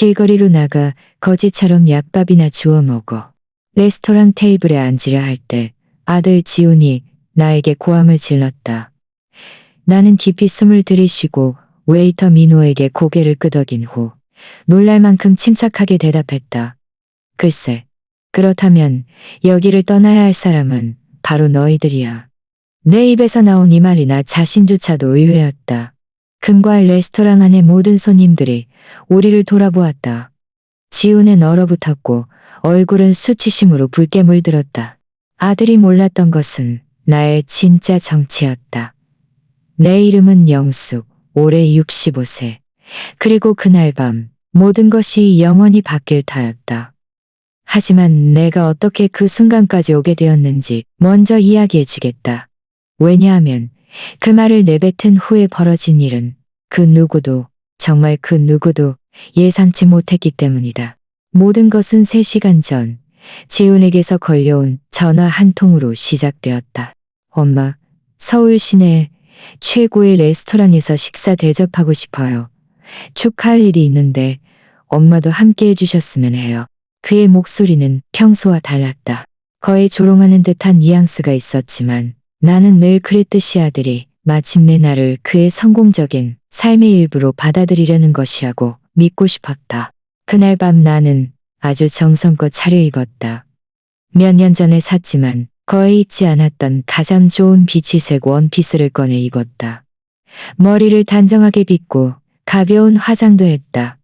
길거리로 나가 거지처럼 약밥이나 주워 먹어. 레스토랑 테이블에 앉으려 할 때 아들 지훈이 나에게 고함을 질렀다. 나는 깊이 숨을 들이쉬고 웨이터 민호에게 고개를 끄덕인 후 놀랄 만큼 침착하게 대답했다. 글쎄, 그렇다면 여기를 떠나야 할 사람은 바로 너희들이야. 내 입에서 나온 이 말이 나 자신조차도 의외였다. 금과의 레스토랑 안의 모든 손님들이 우리를 돌아보았다. 지훈은 얼어붙었고 얼굴은 수치심으로 붉게 물들었다. 아들이 몰랐던 것은 나의 진짜 정체였다. 내 이름은 영숙, 올해 65세. 그리고 그날 밤 모든 것이 영원히 바뀔 터였다. 하지만 내가 어떻게 그 순간까지 오게 되었는지 먼저 이야기해 주겠다. 왜냐하면 그 말을 내뱉은 후에 벌어진 일은 그 누구도, 정말 그 누구도 예상치 못했기 때문이다. 모든 것은 3시간 전 지훈에게서 걸려온 전화 한 통으로 시작되었다. 엄마, 서울 시내 최고의 레스토랑에서 식사 대접하고 싶어요. 축하할 일이 있는데 엄마도 함께 해주셨으면 해요. 그의 목소리는 평소와 달랐다. 거의 조롱하는 듯한 뉘앙스가 있었지만 나는 늘 그랬듯이 아들이 마침내 나를 그의 성공적인 삶의 일부로 받아들이려는 것이라고 믿고 싶었다. 그날 밤 나는 아주 정성껏 차려입었다. 몇 년 전에 샀지만 거의 입지 않았던 가장 좋은 비치색 원피스를 꺼내 입었다. 머리를 단정하게 빗고 가벼운 화장도 했다.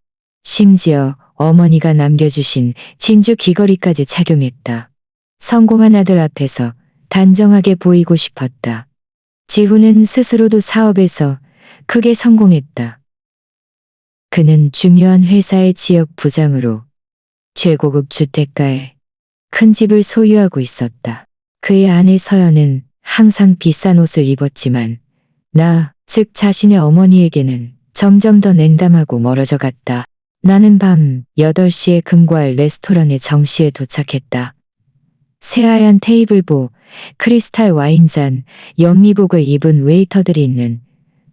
심지어 어머니가 남겨주신 진주 귀걸이까지 착용했다. 성공한 아들 앞에서 단정하게 보이고 싶었다. 지훈은 스스로도 사업에서 크게 성공했다. 그는 중요한 회사의 지역 부장으로 최고급 주택가에 큰 집을 소유하고 있었다. 그의 아내 서연은 항상 비싼 옷을 입었지만 즉 자신의 어머니에게는 점점 더 냉담하고 멀어져 갔다. 나는 밤 8시에 금과의 레스토랑에 정시에 도착했다. 새하얀 테이블보, 크리스탈 와인잔, 연미복을 입은 웨이터들이 있는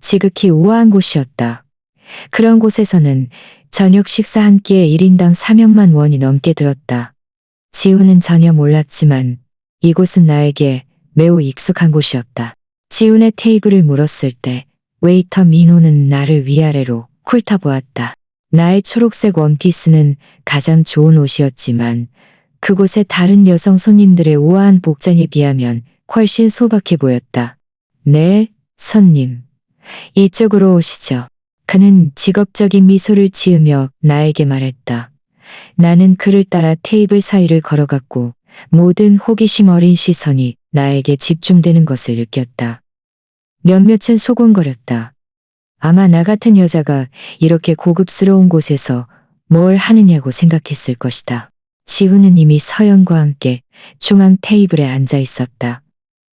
지극히 우아한 곳이었다. 그런 곳에서는 저녁 식사 한 끼에 1인당 4명만 원이 넘게 들었다. 지훈은 전혀 몰랐지만 이곳은 나에게 매우 익숙한 곳이었다. 지훈의 테이블을 물었을 때 웨이터 민호는 나를 위아래로 훑어보았다. 나의 초록색 원피스는 가장 좋은 옷이었지만 그곳의 다른 여성 손님들의 우아한 복장에 비하면 훨씬 소박해 보였다. 네, 손님. 이쪽으로 오시죠. 그는 직업적인 미소를 지으며 나에게 말했다. 나는 그를 따라 테이블 사이를 걸어갔고 모든 호기심 어린 시선이 나에게 집중되는 것을 느꼈다. 몇몇은 소곤거렸다. 아마 나 같은 여자가 이렇게 고급스러운 곳에서 뭘 하느냐고 생각했을 것이다. 지훈은 이미 서연과 함께 중앙 테이블에 앉아 있었다.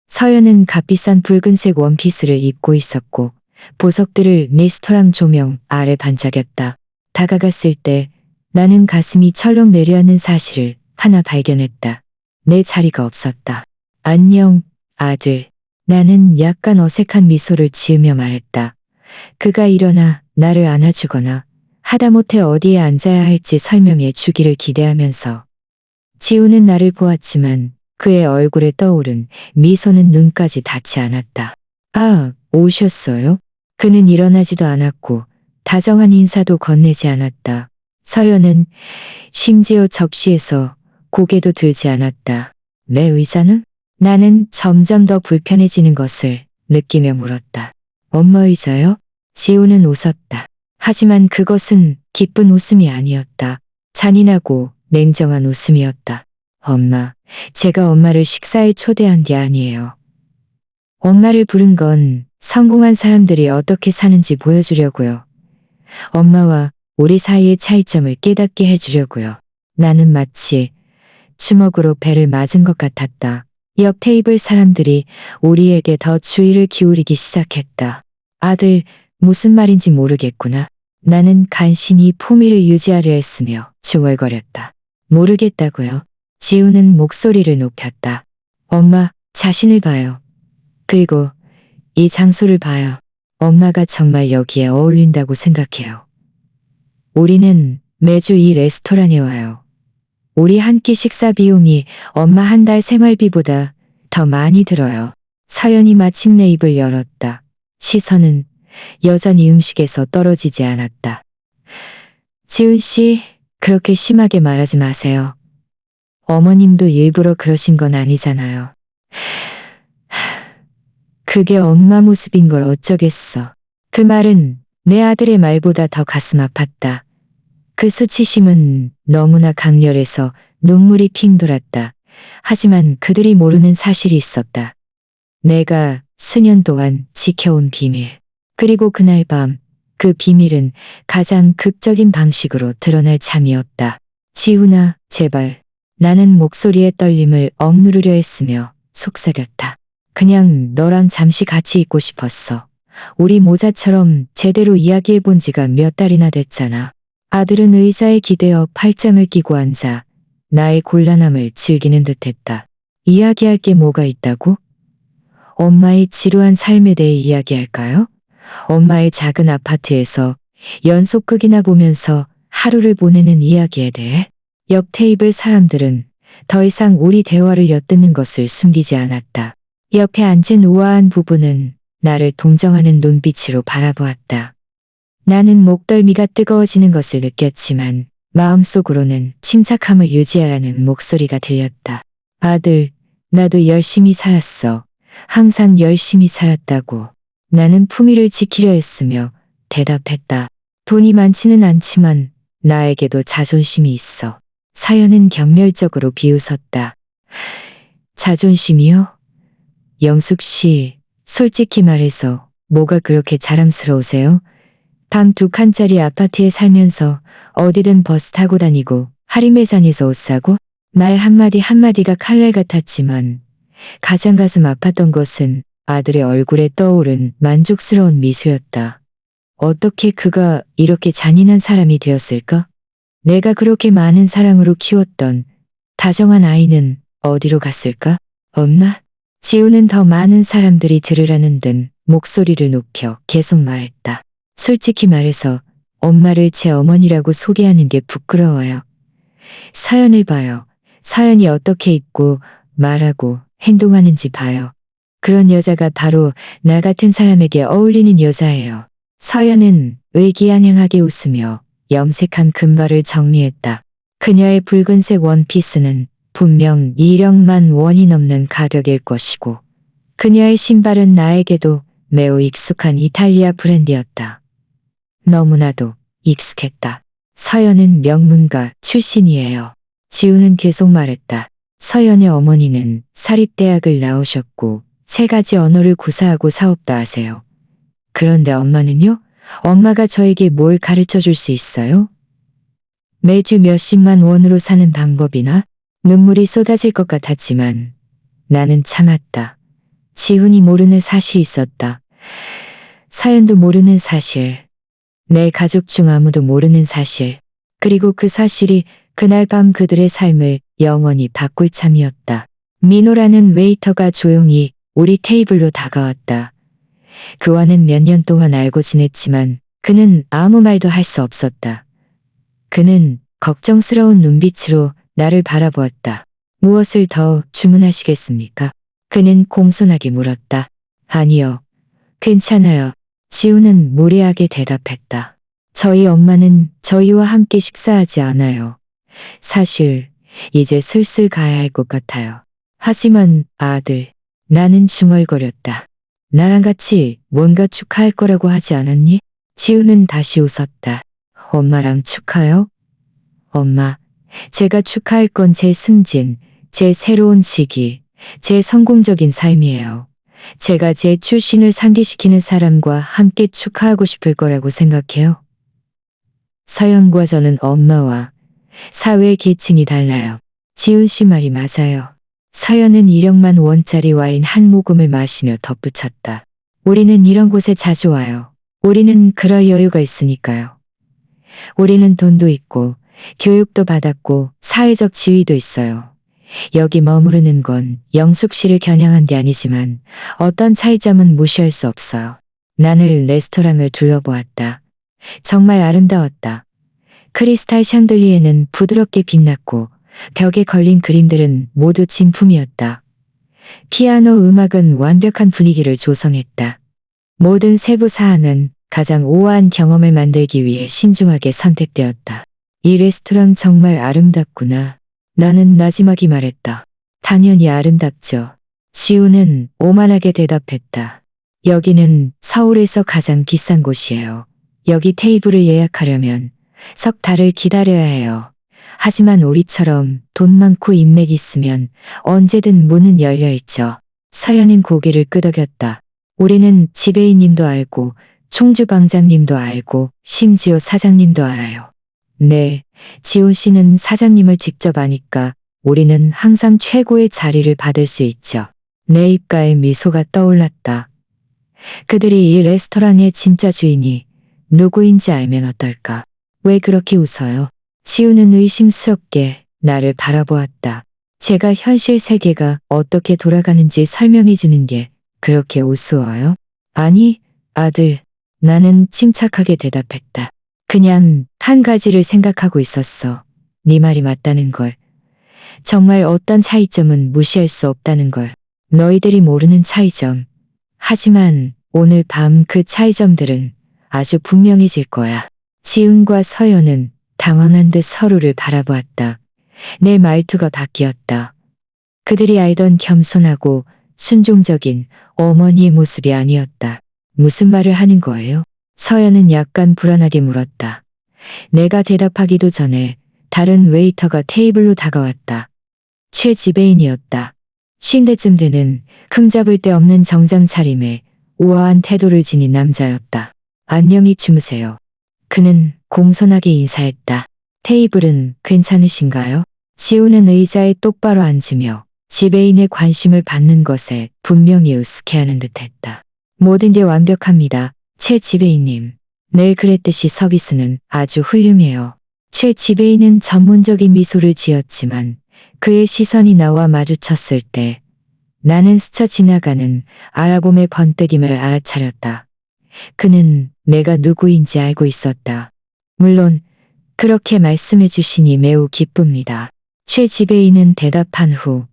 서연은 값비싼 붉은색 원피스를 입고 있었고 보석들을 레스토랑 조명 아래 반짝였다. 다가갔을 때 나는 가슴이 철렁 내려앉는 사실을 하나 발견했다. 내 자리가 없었다. 안녕, 아들. 나는 약간 어색한 미소를 지으며 말했다. 그가 일어나 나를 안아주거나 하다못해 어디에 앉아야 할지 설명해 주기를 기대하면서 지훈은 나를 보았지만 그의 얼굴에 떠오른 미소는 눈까지 닿지 않았다. 아, 오셨어요? 그는 일어나지도 않았고 다정한 인사도 건네지 않았다. 서연은 심지어 접시에서 고개도 들지 않았다. 내 의자는? 나는 점점 더 불편해지는 것을 느끼며 물었다. 엄마 의자요? 지훈은 웃었다. 하지만 그것은 기쁜 웃음이 아니었다. 잔인하고 냉정한 웃음이었다. 엄마, 제가 엄마를 식사에 초대한 게 아니에요. 엄마를 부른 건 성공한 사람들이 어떻게 사는지 보여주려고요. 엄마와 우리 사이의 차이점을 깨닫게 해주려고요. 나는 마치 주먹으로 배를 맞은 것 같았다. 옆 테이블 사람들이 우리에게 더 주의를 기울이기 시작했다. 아들, 무슨 말인지 모르겠구나. 나는 간신히 품위를 유지하려 했으며 중얼거렸다. 모르겠다고요. 지훈은 목소리를 높였다. 엄마, 자신을 봐요. 그리고 이 장소를 봐요. 엄마가 정말 여기에 어울린다고 생각해요. 우리는 매주 이 레스토랑에 와요. 우리 한 끼 식사 비용이 엄마 한 달 생활비보다 더 많이 들어요. 서연이 마침내 입을 열었다. 시선은 여전히 음식에서 떨어지지 않았다. 지훈 씨, 그렇게 심하게 말하지 마세요. 어머님도 일부러 그러신 건 아니잖아요. 그게 엄마 모습인 걸 어쩌겠어. 그 말은 내 아들의 말보다 더 가슴 아팠다. 그 수치심은 너무나 강렬해서 눈물이 핑 돌았다. 하지만 그들이 모르는 사실이 있었다. 내가 수년 동안 지켜온 비밀. 그리고 그날 밤, 그 비밀은 가장 극적인 방식으로 드러날 참이었다. 지훈아, 제발. 나는 목소리의 떨림을 억누르려 했으며 속삭였다. 그냥 너랑 잠시 같이 있고 싶었어. 우리 모자처럼 제대로 이야기해 본 지가 몇 달이나 됐잖아. 아들은 의자에 기대어 팔짱을 끼고 앉아 나의 곤란함을 즐기는 듯했다. 이야기할 게 뭐가 있다고? 엄마의 지루한 삶에 대해 이야기할까요? 엄마의 작은 아파트에서 연속극이나 보면서 하루를 보내는 이야기에 대해. 옆 테이블 사람들은 더 이상 우리 대화를 엿듣는 것을 숨기지 않았다. 옆에 앉은 우아한 부부는 나를 동정하는 눈빛으로 바라보았다. 나는 목덜미가 뜨거워지는 것을 느꼈지만 마음속으로는 침착함을 유지하라는 목소리가 들렸다. 아들, 나도 열심히 살았어. 항상 열심히 살았다고. 나는 품위를 지키려 했으며 대답했다. 돈이 많지는 않지만 나에게도 자존심이 있어. 사연은 경멸적으로 비웃었다. 자존심이요? 영숙 씨, 솔직히 말해서 뭐가 그렇게 자랑스러우세요? 방 2칸짜리 아파트에 살면서 어디든 버스 타고 다니고 할인 매장에서 옷 사고 말 한마디 한마디가 칼날 같았지만 가장 가슴 아팠던 것은 아들의 얼굴에 떠오른 만족스러운 미소였다. 어떻게 그가 이렇게 잔인한 사람이 되었을까? 내가 그렇게 많은 사랑으로 키웠던 다정한 아이는 어디로 갔을까? 없나? 지우는 더 많은 사람들이 들으라는 듯 목소리를 높여 계속 말했다. 솔직히 말해서 엄마를 제 어머니라고 소개하는 게 부끄러워요. 사연을 봐요. 사연이 어떻게 입고 말하고 행동하는지 봐요. 그런 여자가 바로 나 같은 사람에게 어울리는 여자예요. 서연은 의기양양하게 웃으며 염색한 금발을 정리했다. 그녀의 붉은색 원피스는 분명 1억만 원이 넘는 가격일 것이고 그녀의 신발은 나에게도 매우 익숙한 이탈리아 브랜드였다. 너무나도 익숙했다. 서연은 명문가 출신이에요. 지우는 계속 말했다. 서연의 어머니는 사립대학을 나오셨고 3가지 언어를 구사하고 사업도 하세요. 그런데 엄마는요? 엄마가 저에게 뭘 가르쳐 줄 수 있어요? 매주 몇십만 원으로 사는 방법이나? 눈물이 쏟아질 것 같았지만 나는 참았다. 지훈이 모르는 사실이 있었다. 사연도 모르는 사실. 내 가족 중 아무도 모르는 사실. 그리고 그 사실이 그날 밤 그들의 삶을 영원히 바꿀 참이었다. 민호라는 웨이터가 조용히 우리 테이블로 다가왔다. 그와는 몇 년 동안 알고 지냈지만 그는 아무 말도 할 수 없었다. 그는 걱정스러운 눈빛으로 나를 바라보았다. 무엇을 더 주문하시겠습니까? 그는 공손하게 물었다. 아니요. 괜찮아요. 지우는 무례하게 대답했다. 저희 엄마는 저희와 함께 식사하지 않아요. 사실 이제 슬슬 가야 할 것 같아요. 하지만 아들, 나는 중얼거렸다. 나랑 같이 뭔가 축하할 거라고 하지 않았니? 지우는 다시 웃었다. 엄마랑 축하요? 엄마, 제가 축하할 건 제 승진, 제 새로운 시기, 제 성공적인 삶이에요. 제가 제 출신을 상기시키는 사람과 함께 축하하고 싶을 거라고 생각해요. 서연과 저는 엄마와 사회 계층이 달라요. 지훈 씨 말이 맞아요. 서연은 1억만 원짜리 와인 한 모금을 마시며 덧붙였다. 우리는 이런 곳에 자주 와요. 우리는 그럴 여유가 있으니까요. 우리는 돈도 있고 교육도 받았고 사회적 지위도 있어요. 여기 머무르는 건 영숙 씨를 겨냥한 게 아니지만 어떤 차이점은 무시할 수 없어요. 나는 레스토랑을 둘러보았다. 정말 아름다웠다. 크리스탈 샹들리에는 부드럽게 빛났고 벽에 걸린 그림들은 모두 진품이었다. 피아노 음악은 완벽한 분위기를 조성했다. 모든 세부 사항은 가장 우아한 경험을 만들기 위해 신중하게 선택되었다. 이 레스토랑 정말 아름답구나. 나는 나지막이 말했다. 당연히 아름답죠. 지우는 오만하게 대답했다. 여기는 서울에서 가장 비싼 곳이에요. 여기 테이블을 예약하려면 석 달을 기다려야 해요. 하지만 우리처럼 돈 많고 인맥 있으면 언제든 문은 열려 있죠. 서연은 고개를 끄덕였다. 우리는 지배인님도 알고 총주방장님도 알고 심지어 사장님도 알아요. 네, 지훈 씨는 사장님을 직접 아니까 우리는 항상 최고의 자리를 받을 수 있죠. 내 입가에 미소가 떠올랐다. 그들이 이 레스토랑의 진짜 주인이 누구인지 알면 어떨까? 왜 그렇게 웃어요? 지우는 의심스럽게 나를 바라보았다. 제가 현실 세계가 어떻게 돌아가는지 설명해 주는 게 그렇게 우스워요? 아니, 아들. 나는 침착하게 대답했다. 그냥 한 가지를 생각하고 있었어. 네 말이 맞다는 걸. 정말 어떤 차이점은 무시할 수 없다는 걸. 너희들이 모르는 차이점. 하지만 오늘 밤 그 차이점들은 아주 분명해질 거야. 지훈과 서연은 당황한 듯 서로를 바라보았다. 내 말투가 바뀌었다. 그들이 알던 겸손하고 순종적인 어머니의 모습이 아니었다. 무슨 말을 하는 거예요? 서연은 약간 불안하게 물었다. 내가 대답하기도 전에 다른 웨이터가 테이블로 다가왔다. 최 지배인이었다. 쉰 대쯤 되는 흠잡을 데 없는 정장 차림에 우아한 태도를 지닌 남자였다. 안녕히 주무세요. 그는 공손하게 인사했다. 테이블은 괜찮으신가요? 지우는 의자에 똑바로 앉으며 지배인의 관심을 받는 것에 분명히 으스케하는 듯했다. 모든 게 완벽합니다. 최 지배인님. 늘 그랬듯이 서비스는 아주 훌륭해요. 최 지배인은 전문적인 미소를 지었지만 그의 시선이 나와 마주쳤을 때 나는 스쳐 지나가는 아라곰의 번뜩임을 알아차렸다. 그는 내가 누구인지 알고 있었다. 물론 그렇게 말씀해 주시니 매우 기쁩니다. 최 지배인은 대답한 후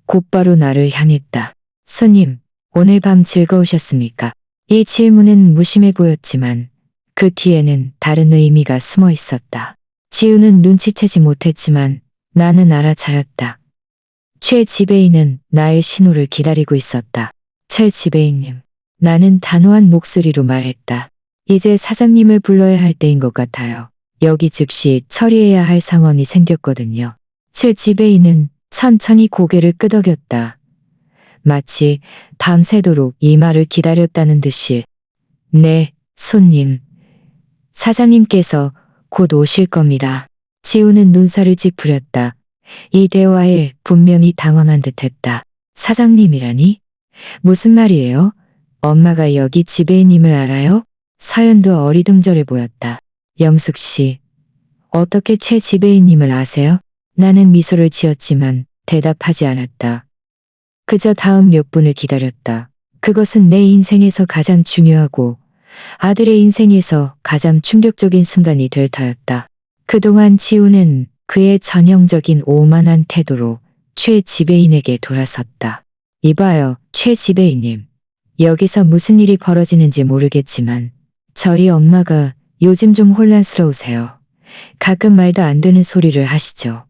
곧바로 나를 향했다. 손님, 오늘 밤 즐거우셨습니까? 이 질문은 무심해 보였지만 그 뒤에는 다른 의미가 숨어 있었다. 지우는 눈치채지 못했지만 나는 알아차렸다. 최 지배인은 나의 신호를 기다리고 있었다. 최 지배인님. 나는 단호한 목소리로 말했다. 이제 사장님을 불러야 할 때인 것 같아요. 여기 즉시 처리해야 할 상황이 생겼거든요. 최 지배인은 천천히 고개를 끄덕였다. 마치 밤새도록 이 말을 기다렸다는 듯이. 네, 손님. 사장님께서 곧 오실 겁니다. 지우는 눈살을 찌푸렸다. 이 대화에 분명히 당황한 듯했다. 사장님이라니? 무슨 말이에요? 엄마가 여기 지배인님을 알아요? 서연도 어리둥절해 보였다. 영숙 씨, 어떻게 최 지배인님을 아세요? 나는 미소를 지었지만 대답하지 않았다. 그저 다음 몇 분을 기다렸다. 그것은 내 인생에서 가장 중요하고 아들의 인생에서 가장 충격적인 순간이 될 터였다. 그동안 지우는 그의 전형적인 오만한 태도로 최 지배인에게 돌아섰다. 이봐요, 최 지배인님. 여기서 무슨 일이 벌어지는지 모르겠지만 저희 엄마가 요즘 좀 혼란스러우세요. 가끔 말도 안 되는 소리를 하시죠.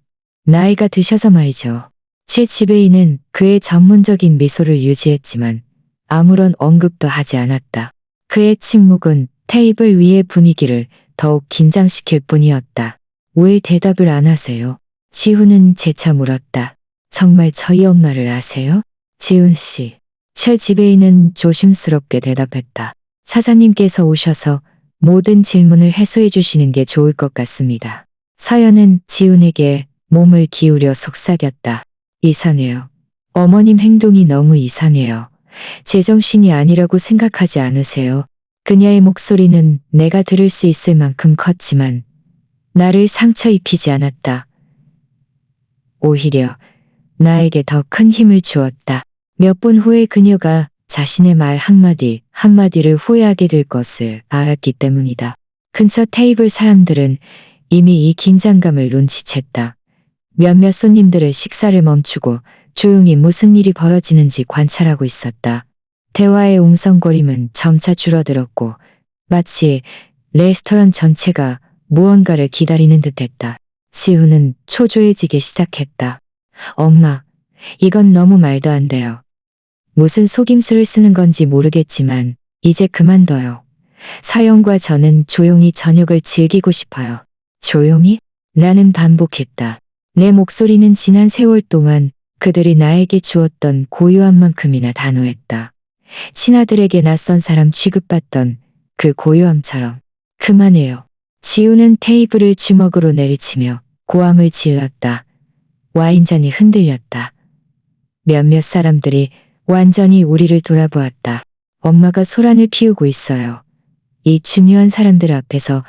나이가 드셔서 말이죠. 최 지배인은 그의 전문적인 미소를 유지했지만 아무런 언급도 하지 않았다. 그의 침묵은 테이블 위의 분위기를 더욱 긴장시킬 뿐이었다. 왜 대답을 안 하세요? 지훈은 재차 물었다. 정말 저희 엄마를 아세요? 지훈 씨. 최 지배인은 조심스럽게 대답했다. 사장님께서 오셔서 모든 질문을 해소해 주시는 게 좋을 것 같습니다. 서연은 지훈에게 몸을 기울여 속삭였다. 이상해요. 어머님 행동이 너무 이상해요. 제정신이 아니라고 생각하지 않으세요? 그녀의 목소리는 내가 들을 수 있을 만큼 컸지만 나를 상처 입히지 않았다. 오히려 나에게 더 큰 힘을 주었다. 몇 분 후에 그녀가 자신의 말 한마디를 후회하게 될 것을 알았기 때문이다. 근처 테이블 사람들은 이미 이 긴장감을 눈치챘다. 몇몇 손님들의 식사를 멈추고 조용히 무슨 일이 벌어지는지 관찰하고 있었다. 대화의 웅성거림은 점차 줄어들었고 마치 레스토랑 전체가 무언가를 기다리는 듯했다. 지우는 초조해지기 시작했다. 엄마, 이건 너무 말도 안 돼요. 무슨 속임수를 쓰는 건지 모르겠지만 이제 그만둬요. 서영과 저는 조용히 저녁을 즐기고 싶어요. 조용히? 나는 반복했다. 내 목소리는 지난 세월 동안 그들이 나에게 주었던 고요한 만큼이나 단호했다. 친아들에게 낯선 사람 취급받던 그 고요함처럼. 그만해요. 지우는 테이블을 주먹으로 내리치며 고함을 질렀다. 와인잔이 흔들렸다. 몇몇 사람들이 완전히 우리를 돌아보았다. 엄마가 소란을 피우고 있어요. 이 중요한 사람들 앞에서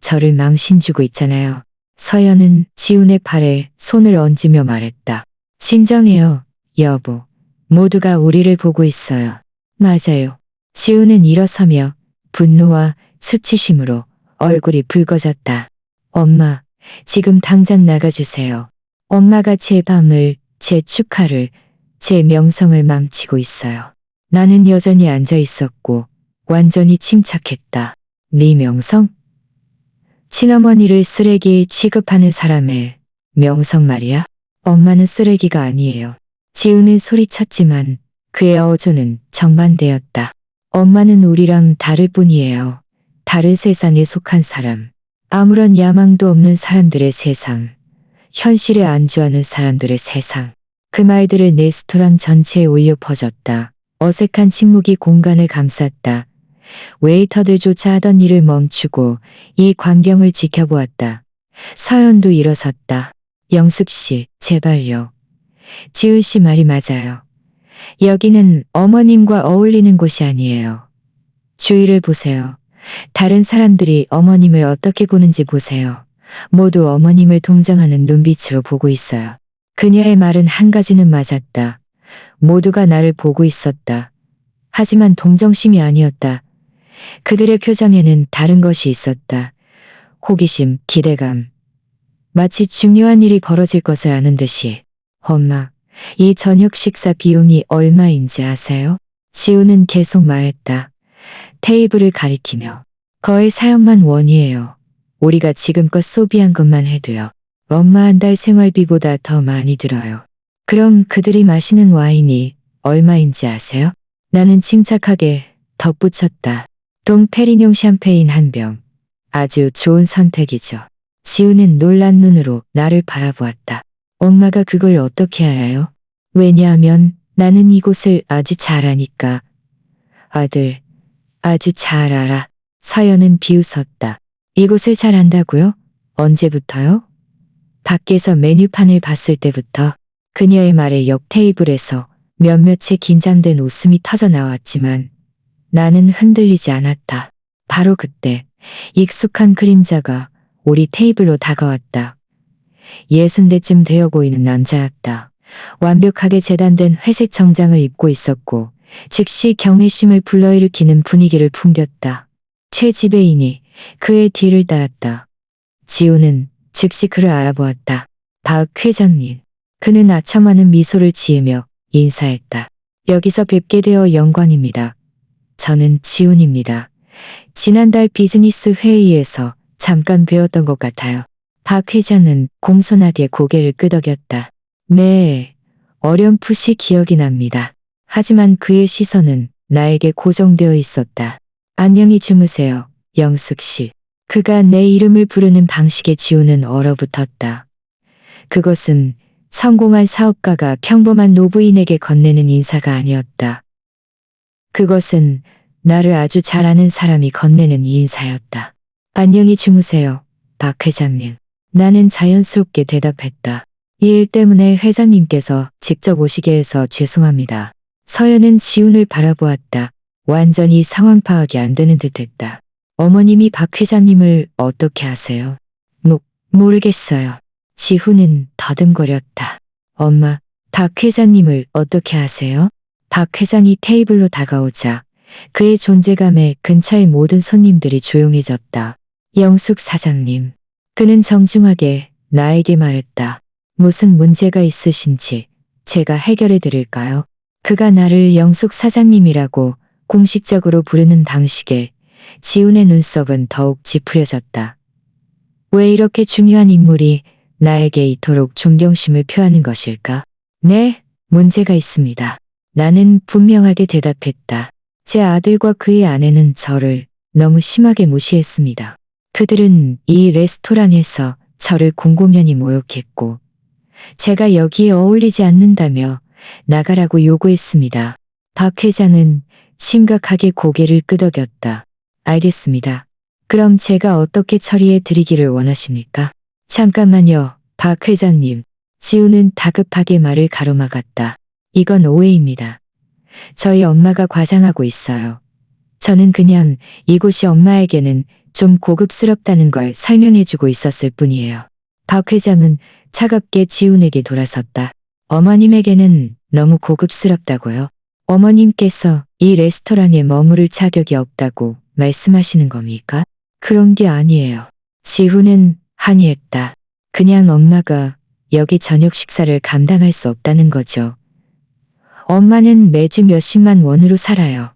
저를 망신주고 있잖아요. 서연은 지훈의 팔에 손을 얹으며 말했다. 진정해요, 여보. 모두가 우리를 보고 있어요. 맞아요. 지훈은 일어서며 분노와 수치심으로 얼굴이 붉어졌다. 엄마, 지금 당장 나가주세요. 엄마가 제 밤을, 제 축하를, 제 명성을 망치고 있어요. 나는 여전히 앉아 있었고 완전히 침착했다. 네 명성? 친어머니를 쓰레기 취급하는 사람의 명성 말이야? 엄마는 쓰레기가 아니에요. 지우는 소리쳤지만 그의 어조는 정반대였다. 엄마는 우리랑 다를 뿐이에요. 다른 세상에 속한 사람. 아무런 야망도 없는 사람들의 세상. 현실에 안주하는 사람들의 세상. 그 말들을 레스토랑 전체에 울려 퍼졌다. 어색한 침묵이 공간을 감쌌다. 웨이터들조차 하던 일을 멈추고 이 광경을 지켜보았다. 서연도 일어섰다. 영숙 씨, 제발요. 지훈 씨 말이 맞아요. 여기는 어머님과 어울리는 곳이 아니에요. 주위를 보세요. 다른 사람들이 어머님을 어떻게 보는지 보세요. 모두 어머님을 동정하는 눈빛으로 보고 있어요. 그녀의 말은 한 가지는 맞았다. 모두가 나를 보고 있었다. 하지만 동정심이 아니었다. 그들의 표정에는 다른 것이 있었다. 호기심, 기대감. 마치 중요한 일이 벌어질 것을 아는 듯이. 엄마, 이 저녁 식사 비용이 얼마인지 아세요? 지우는 계속 말했다. 테이블을 가리키며. 거의 4억만 원이에요. 우리가 지금껏 소비한 것만 해도요. 엄마 한 달 생활비보다 더 많이 들어요. 그럼 그들이 마시는 와인이 얼마인지 아세요? 나는 침착하게 덧붙였다. 동페리뇽 샴페인 한 병. 아주 좋은 선택이죠. 지우는 놀란 눈으로 나를 바라보았다. 엄마가 그걸 어떻게 알아요? 왜냐하면 나는 이곳을 아주 잘 아니까. 아들, 아주 잘 알아. 서연은 비웃었다. 이곳을 잘 안다고요? 언제부터요? 밖에서 메뉴판을 봤을 때부터. 그녀의 말에 옆 테이블에서 몇몇의 긴장된 웃음이 터져 나왔지만 나는 흔들리지 않았다. 바로 그때 익숙한 그림자가 우리 테이블로 다가왔다. 60대쯤 되어 보이는 남자였다. 완벽하게 재단된 회색 정장을 입고 있었고 즉시 경외심을 불러일으키는 분위기를 풍겼다. 최 지배인이 그의 뒤를 따랐다. 지우는 즉시 그를 알아보았다. 박 회장님. 그는 아첨하는 미소를 지으며 인사했다. 여기서 뵙게 되어 영광입니다. 저는 지훈입니다. 지난달 비즈니스 회의에서 잠깐 뵈었던 것 같아요. 박 회장은 공손하게 고개를 끄덕였다. 네, 어렴풋이 기억이 납니다. 하지만 그의 시선은 나에게 고정되어 있었다. 안녕히 주무세요, 영숙 씨. 그가 내 이름을 부르는 방식에 지우는 얼어붙었다. 그것은 성공한 사업가가 평범한 노부인에게 건네는 인사가 아니었다. 그것은 나를 아주 잘 아는 사람이 건네는 인사였다. 안녕히 주무세요, 박 회장님. 나는 자연스럽게 대답했다. 이 일 때문에 회장님께서 직접 오시게 해서 죄송합니다. 서연은 지훈을 바라보았다. 완전히 상황 파악이 안 되는 듯했다. 어머님이 박 회장님을 어떻게 아세요? 모르겠어요. 지훈은 더듬거렸다. 엄마, 박 회장님을 어떻게 아세요? 박 회장이 테이블로 다가오자 그의 존재감에 근처의 모든 손님들이 조용해졌다. 영숙 사장님. 그는 정중하게 나에게 말했다. 무슨 문제가 있으신지 제가 해결해 드릴까요? 그가 나를 영숙 사장님이라고 공식적으로 부르는 방식에 지훈의 눈썹은 더욱 찌푸려졌다. 왜 이렇게 중요한 인물이 나에게 이토록 존경심을 표하는 것일까? 네, 문제가 있습니다. 나는 분명하게 대답했다. 제 아들과 그의 아내는 저를 너무 심하게 무시했습니다. 그들은 이 레스토랑에서 저를 공공연히 모욕했고, 제가 여기에 어울리지 않는다며 나가라고 요구했습니다. 박 회장은 심각하게 고개를 끄덕였다. 알겠습니다. 그럼 제가 어떻게 처리해 드리기를 원하십니까? 잠깐만요, 박 회장님. 지우는 다급하게 말을 가로막았다. 이건 오해입니다. 저희 엄마가 과장하고 있어요. 저는 그냥 이곳이 엄마에게는 좀 고급스럽다는 걸 설명해주고 있었을 뿐이에요. 박 회장은 차갑게 지훈에게 돌아섰다. 어머님에게는 너무 고급스럽다고요? 어머님께서 이 레스토랑에 머무를 자격이 없다고 말씀하시는 겁니까? 그런 게 아니에요. 지훈은 항의했다. 그냥 엄마가 여기 저녁 식사를 감당할 수 없다는 거죠. 엄마는 매주 몇십만 원으로 살아요.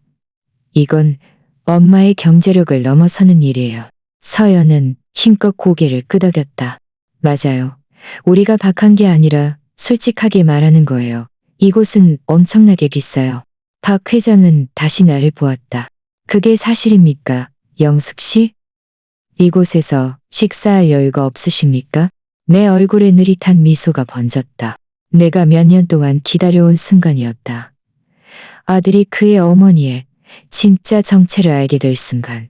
이건 엄마의 경제력을 넘어서는 일이에요. 서연은 힘껏 고개를 끄덕였다. 맞아요. 우리가 박한 게 아니라 솔직하게 말하는 거예요. 이곳은 엄청나게 비싸요. 박 회장은 다시 나를 보았다. 그게 사실입니까, 영숙 씨? 이곳에서 식사할 여유가 없으십니까? 내 얼굴에 느릿한 미소가 번졌다. 내가 몇 년 동안 기다려온 순간이었다. 아들이 그의 어머니의 진짜 정체를 알게 될 순간.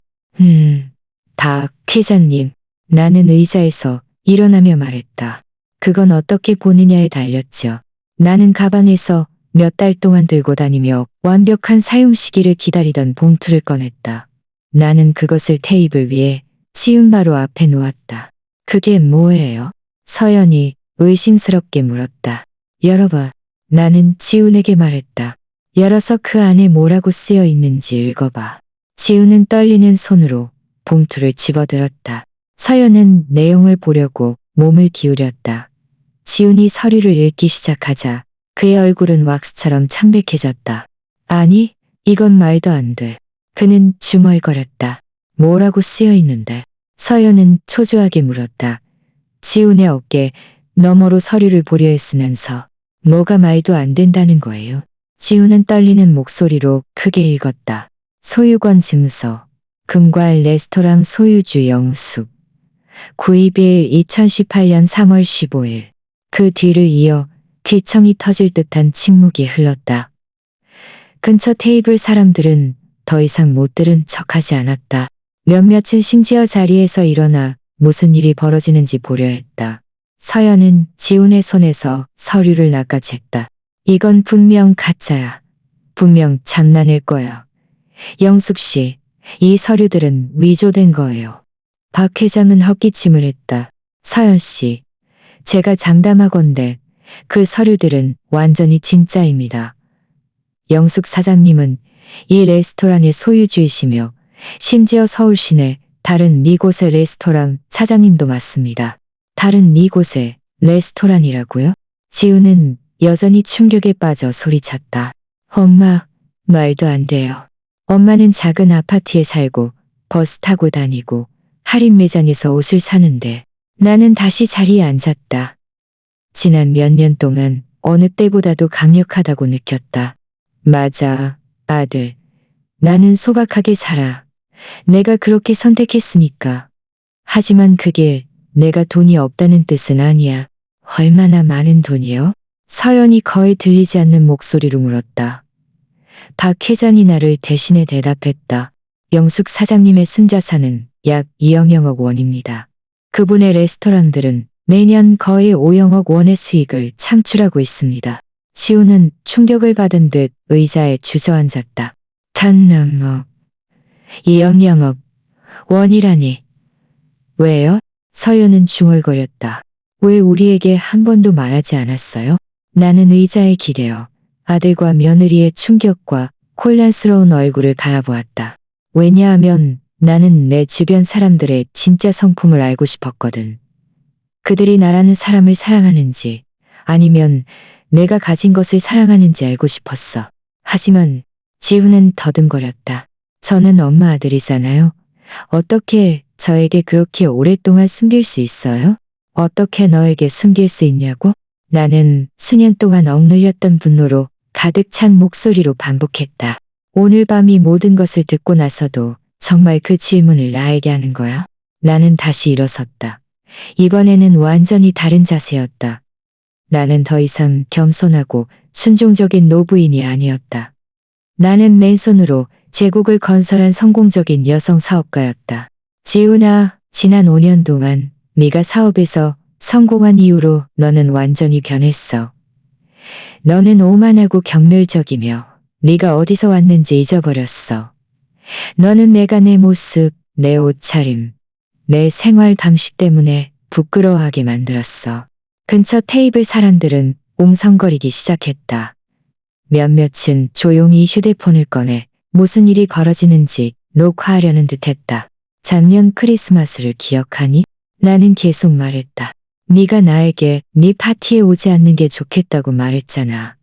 박 회장님. 나는 의자에서 일어나며 말했다. 그건 어떻게 보느냐에 달렸죠. 나는 가방에서 몇 달 동안 들고 다니며 완벽한 사용 시기를 기다리던 봉투를 꺼냈다. 나는 그것을 테이블 위에 치운 바로 앞에 놓았다. 그게 뭐예요? 서연이 의심스럽게 물었다. 열어봐. 나는 지훈에게 말했다. 열어서 그 안에 뭐라고 쓰여 있는지 읽어봐. 지훈은 떨리는 손으로 봉투를 집어들었다. 서연은 내용을 보려고 몸을 기울였다. 지훈이 서류를 읽기 시작하자 그의 얼굴은 왁스처럼 창백해졌다. 아니, 이건 말도 안 돼. 그는 중얼거렸다. 뭐라고 쓰여 있는데? 서연은 초조하게 물었다. 지훈의 어깨 너머로 서류를 보려 했으면서 뭐가 말도 안 된다는 거예요. 지훈은 떨리는 목소리로 크게 읽었다. 소유권 증서. 금괄 레스토랑 소유주 영숙. 구입일 2018년 3월 15일. 그 뒤를 이어 귀청이 터질 듯한 침묵이 흘렀다. 근처 테이블 사람들은 더 이상 못 들은 척하지 않았다. 몇몇은 심지어 자리에서 일어나 무슨 일이 벌어지는지 보려 했다. 서연은 지훈의 손에서 서류를 낚아챘다. 이건 분명 가짜야. 분명 장난일 거야. 영숙 씨, 이 서류들은 위조된 거예요. 박 회장은 헛기침을 했다. 서연 씨, 제가 장담하건대 그 서류들은 완전히 진짜입니다. 영숙 사장님은 이 레스토랑의 소유주이시며 심지어 서울 시내 다른 이곳의 레스토랑 사장님도 맞습니다. 다른 이곳의 레스토랑이라고요? 지우는 여전히 충격에 빠져 소리쳤다. 엄마, 말도 안 돼요. 엄마는 작은 아파트에 살고 버스 타고 다니고 할인 매장에서 옷을 사는데 나는 다시 자리에 앉았다. 지난 몇 년 동안 어느 때보다도 강력하다고 느꼈다. 맞아, 아들. 나는 소박하게 살아. 내가 그렇게 선택했으니까. 하지만 그게 내가 돈이 없다는 뜻은 아니야. 얼마나 많은 돈이요? 서연이 거의 들리지 않는 목소리로 물었다. 박 회장이 나를 대신해 대답했다. 영숙 사장님의 순자산은 약 2억여 원입니다. 그분의 레스토랑들은 매년 거의 5억여 원의 수익을 창출하고 있습니다. 지우는 충격을 받은 듯 의자에 주저앉았다. 단 2억여 원이라니. 왜요? 서연은 중얼거렸다. 왜 우리에게 한 번도 말하지 않았어요? 나는 의자에 기대어 아들과 며느리의 충격과 혼란스러운 얼굴을 바라보았다. 왜냐하면 나는 내 주변 사람들의 진짜 성품을 알고 싶었거든. 그들이 나라는 사람을 사랑하는지 아니면 내가 가진 것을 사랑하는지 알고 싶었어. 하지만 지우는 더듬거렸다. 저는 엄마 아들이잖아요. 어떻게 저에게 그렇게 오랫동안 숨길 수 있어요? 어떻게 너에게 숨길 수 있냐고? 나는 수년 동안 억눌렸던 분노로 가득 찬 목소리로 반복했다. 오늘 밤 이 모든 것을 듣고 나서도 정말 그 질문을 나에게 하는 거야? 나는 다시 일어섰다. 이번에는 완전히 다른 자세였다. 나는 더 이상 겸손하고 순종적인 노부인이 아니었다. 나는 맨손으로 제국을 건설한 성공적인 여성 사업가였다. 지훈아, 지난 5년 동안 네가 사업에서 성공한 이후로 너는 완전히 변했어. 너는 오만하고 경멸적이며 네가 어디서 왔는지 잊어버렸어. 너는 내가 내 모습, 내 옷차림, 내 생활 방식 때문에 부끄러워하게 만들었어. 근처 테이블 사람들은 옹성거리기 시작했다. 몇몇은 조용히 휴대폰을 꺼내 무슨 일이 벌어지는지 녹화하려는 듯했다. 작년 크리스마스를 기억하니? 나는 계속 말했다. 네가 나에게 네 파티에 오지 않는 게 좋겠다고 말했잖아.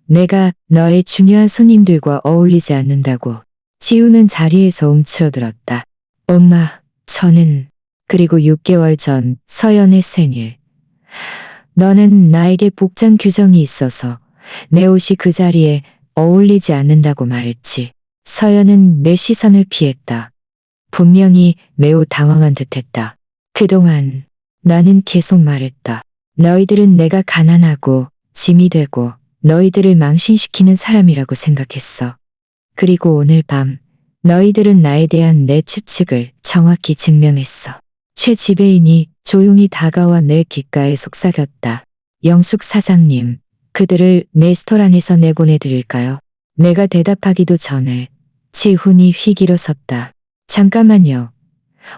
내가 너의 중요한 손님들과 어울리지 않는다고. 지우는 자리에서 움츠러들었다. 엄마, 저는 그리고 6개월 전 서연의 생일. 너는 나에게 복장 규정이 있어서 내 옷이 그 자리에 어울리지 않는다고 말했지. 서연은 내 시선을 피했다. 분명히 매우 당황한 듯했다. 그동안 나는 계속 말했다. 너희들은 내가 가난하고 짐이 되고 너희들을 망신시키는 사람이라고 생각했어. 그리고 오늘 밤 너희들은 나에 대한 내 추측을 정확히 증명했어. 최 지배인이 조용히 다가와 내 귓가에 속삭였다. 영숙 사장님, 그들을 레스토랑에서 내보내드릴까요? 내가 대답하기도 전에 지훈이 휙 일어섰다. 잠깐만요.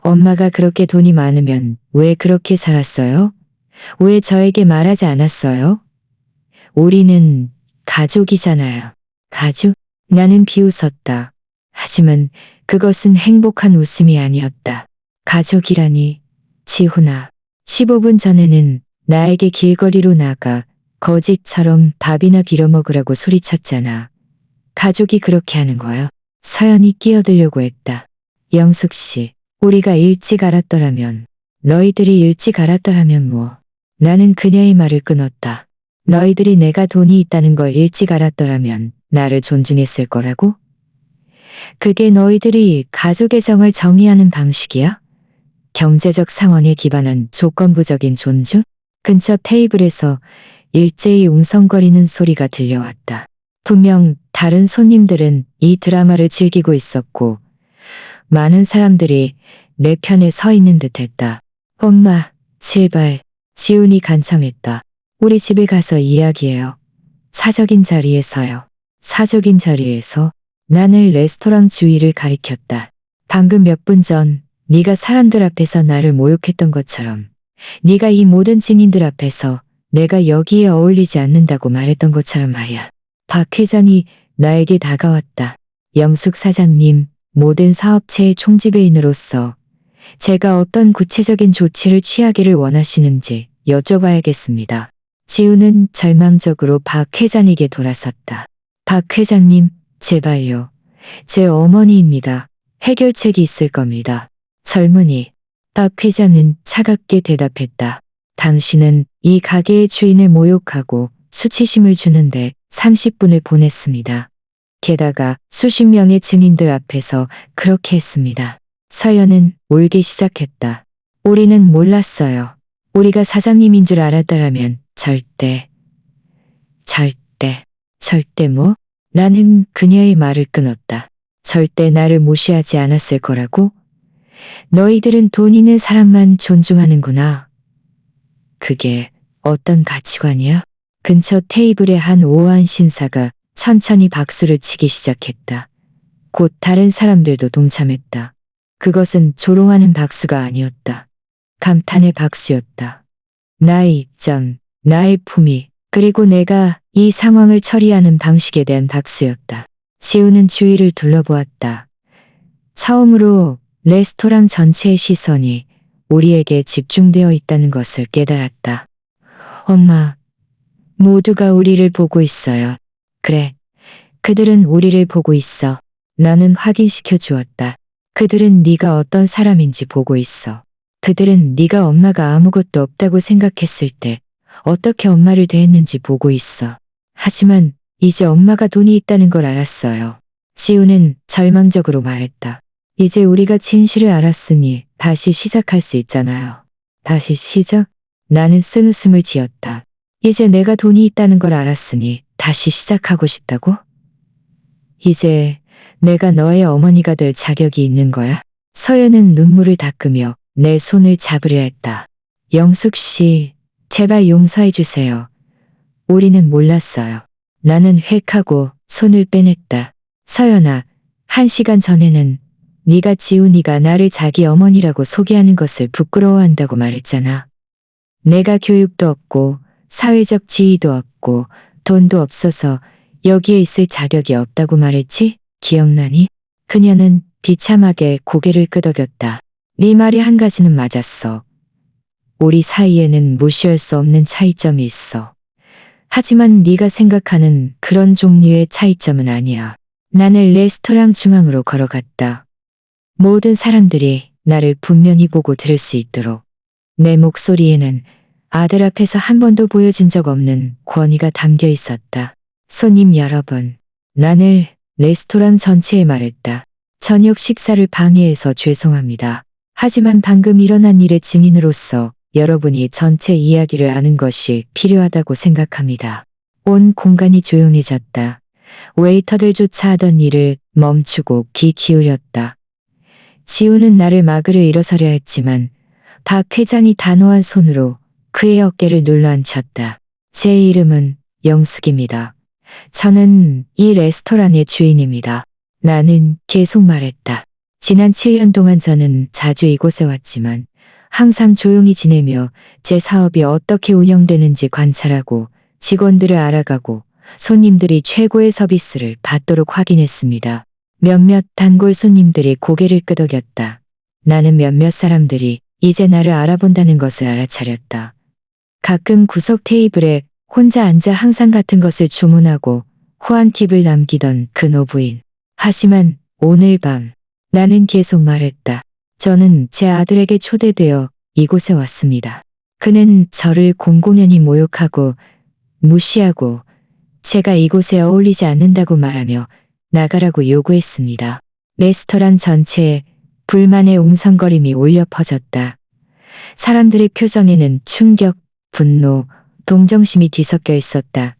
엄마가 그렇게 돈이 많으면 왜 그렇게 살았어요? 왜 저에게 말하지 않았어요? 우리는 가족이잖아요. 가족? 나는 비웃었다. 하지만 그것은 행복한 웃음이 아니었다. 가족이라니, 지훈아. 15분 전에는 나에게 길거리로 나가 거짓처럼 밥이나 빌어먹으라고 소리쳤잖아. 가족이 그렇게 하는 거야? 서연이 끼어들려고 했다. 영숙 씨, 우리가 일찍 알았더라면, 너희들이 일찍 알았더라면 뭐. 나는 그녀의 말을 끊었다. 너희들이 내가 돈이 있다는 걸 일찍 알았더라면 나를 존중했을 거라고? 그게 너희들이 가족의 정을 정의하는 방식이야? 경제적 상황에 기반한 조건부적인 존중? 근처 테이블에서 일제히 웅성거리는 소리가 들려왔다. 분명 다른 손님들은 이 드라마를 즐기고 있었고 많은 사람들이 내 편에 서 있는 듯했다. 엄마, 제발. 지훈이 간청했다. 우리 집에 가서 이야기해요. 사적인 자리에서요. 사적인 자리에서? 나는 레스토랑 주위를 가리켰다. 방금 몇 분 전 네가 사람들 앞에서 나를 모욕했던 것처럼 네가 이 모든 증인들 앞에서 내가 여기에 어울리지 않는다고 말했던 것처럼 말이야. 박 회장이 나에게 다가왔다. 영숙 사장님, 모든 사업체의 총지배인으로서 제가 어떤 구체적인 조치를 취하기를 원하시는지 여쭤봐야겠습니다. 지우는 절망적으로 박 회장에게 돌아섰다. 박 회장님, 제발요. 제 어머니입니다. 해결책이 있을 겁니다. 젊은이. 박 회장은 차갑게 대답했다. 당신은 이 가게의 주인을 모욕하고 수치심을 주는데 30분을 보냈습니다. 게다가 수십 명의 증인들 앞에서 그렇게 했습니다. 서연은 울기 시작했다. 우리는 몰랐어요. 우리가 사장님인 줄 알았더라면 절대 뭐? 나는 그녀의 말을 끊었다. 절대 나를 무시하지 않았을 거라고? 너희들은 돈 있는 사람만 존중하는구나. 그게 어떤 가치관이야? 근처 테이블의 한 오한 신사가 천천히 박수를 치기 시작했다. 곧 다른 사람들도 동참했다. 그것은 조롱하는 박수가 아니었다. 감탄의 박수였다. 나의 입장, 나의 품위, 그리고 내가 이 상황을 처리하는 방식에 대한 박수였다. 지우는 주위를 둘러보았다. 처음으로 레스토랑 전체의 시선이 우리에게 집중되어 있다는 것을 깨달았다. 엄마, 모두가 우리를 보고 있어요. 그래, 그들은 우리를 보고 있어. 나는 확인시켜 주었다. 그들은 네가 어떤 사람인지 보고 있어. 그들은 네가 엄마가 아무것도 없다고 생각했을 때 어떻게 엄마를 대했는지 보고 있어. 하지만 이제 엄마가 돈이 있다는 걸 알았어요. 지우는 절망적으로 말했다. 이제 우리가 진실을 알았으니 다시 시작할 수 있잖아요. 다시 시작? 나는 쓴웃음을 지었다. 이제 내가 돈이 있다는 걸 알았으니 다시 시작하고 싶다고? 이제 내가 너의 어머니가 될 자격이 있는 거야? 서연은 눈물을 닦으며 내 손을 잡으려 했다. 영숙 씨, 제발 용서해 주세요. 우리는 몰랐어요. 나는 획하고 손을 빼냈다. 서연아, 1시간 전에는 네가 지훈이가 나를 자기 어머니라고 소개하는 것을 부끄러워한다고 말했잖아. 내가 교육도 없고 사회적 지위도 없고 돈도 없어서 여기에 있을 자격이 없다고 말했지? 기억나니? 그녀는 비참하게 고개를 끄덕였다. 네 말이 한 가지는 맞았어. 우리 사이에는 무시할 수 없는 차이점이 있어. 하지만 네가 생각하는 그런 종류의 차이점은 아니야. 나는 레스토랑 중앙으로 걸어갔다. 모든 사람들이 나를 분명히 보고 들을 수 있도록. 내 목소리에는 아들 앞에서 한 번도 보여준 적 없는 권위가 담겨 있었다. 손님 여러분, 나는 레스토랑 전체에 말했다. 저녁 식사를 방해해서 죄송합니다. 하지만 방금 일어난 일의 증인으로서 여러분이 전체 이야기를 아는 것이 필요하다고 생각합니다. 온 공간이 조용해졌다. 웨이터들조차 하던 일을 멈추고 귀 기울였다. 지우는 나를 막으려 일어서려 했지만 박 회장이 단호한 손으로 그의 어깨를 눌러앉혔다. 제 이름은 영숙입니다. 저는 이 레스토랑의 주인입니다. 나는 계속 말했다. 지난 7년 동안 저는 자주 이곳에 왔지만 항상 조용히 지내며 제 사업이 어떻게 운영되는지 관찰하고 직원들을 알아가고 손님들이 최고의 서비스를 받도록 확인했습니다. 몇몇 단골 손님들이 고개를 끄덕였다. 나는 몇몇 사람들이 이제 나를 알아본다는 것을 알아차렸다. 가끔 구석 테이블에 혼자 앉아 항상 같은 것을 주문하고 후한 팁을 남기던 그 노부인. 하지만 오늘 밤 나는 계속 말했다. 저는 제 아들에게 초대되어 이곳에 왔습니다. 그는 저를 공공연히 모욕하고 무시하고 제가 이곳에 어울리지 않는다고 말하며 나가라고 요구했습니다. 레스토랑 전체에 불만의 웅성거림이 울려 퍼졌다. 사람들의 표정에는 충격, 분노, 동정심이 뒤섞여 있었다.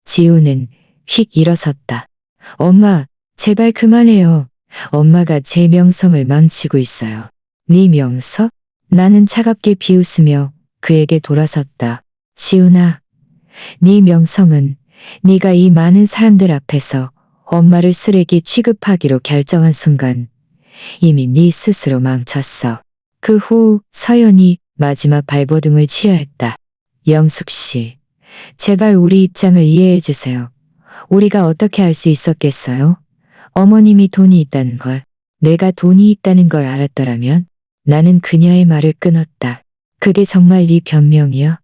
지우는 휙 일어섰다. 엄마, 제발 그만해요. 엄마가 제 명성을 망치고 있어요. 네 명성? 나는 차갑게 비웃으며 그에게 돌아섰다. 지훈아, 네 명성은 네가 이 많은 사람들 앞에서 엄마를 쓰레기 취급하기로 결정한 순간 이미 네 스스로 망쳤어. 그 후 서연이 마지막 발버둥을 치야 했다. 영숙 씨, 제발 우리 입장을 이해해 주세요. 우리가 어떻게 알 수 있었겠어요? 어머님이 돈이 있다는 걸, 내가 돈이 있다는 걸 알았더라면 나는 그녀의 말을 끊었다. 그게 정말 네 변명이야?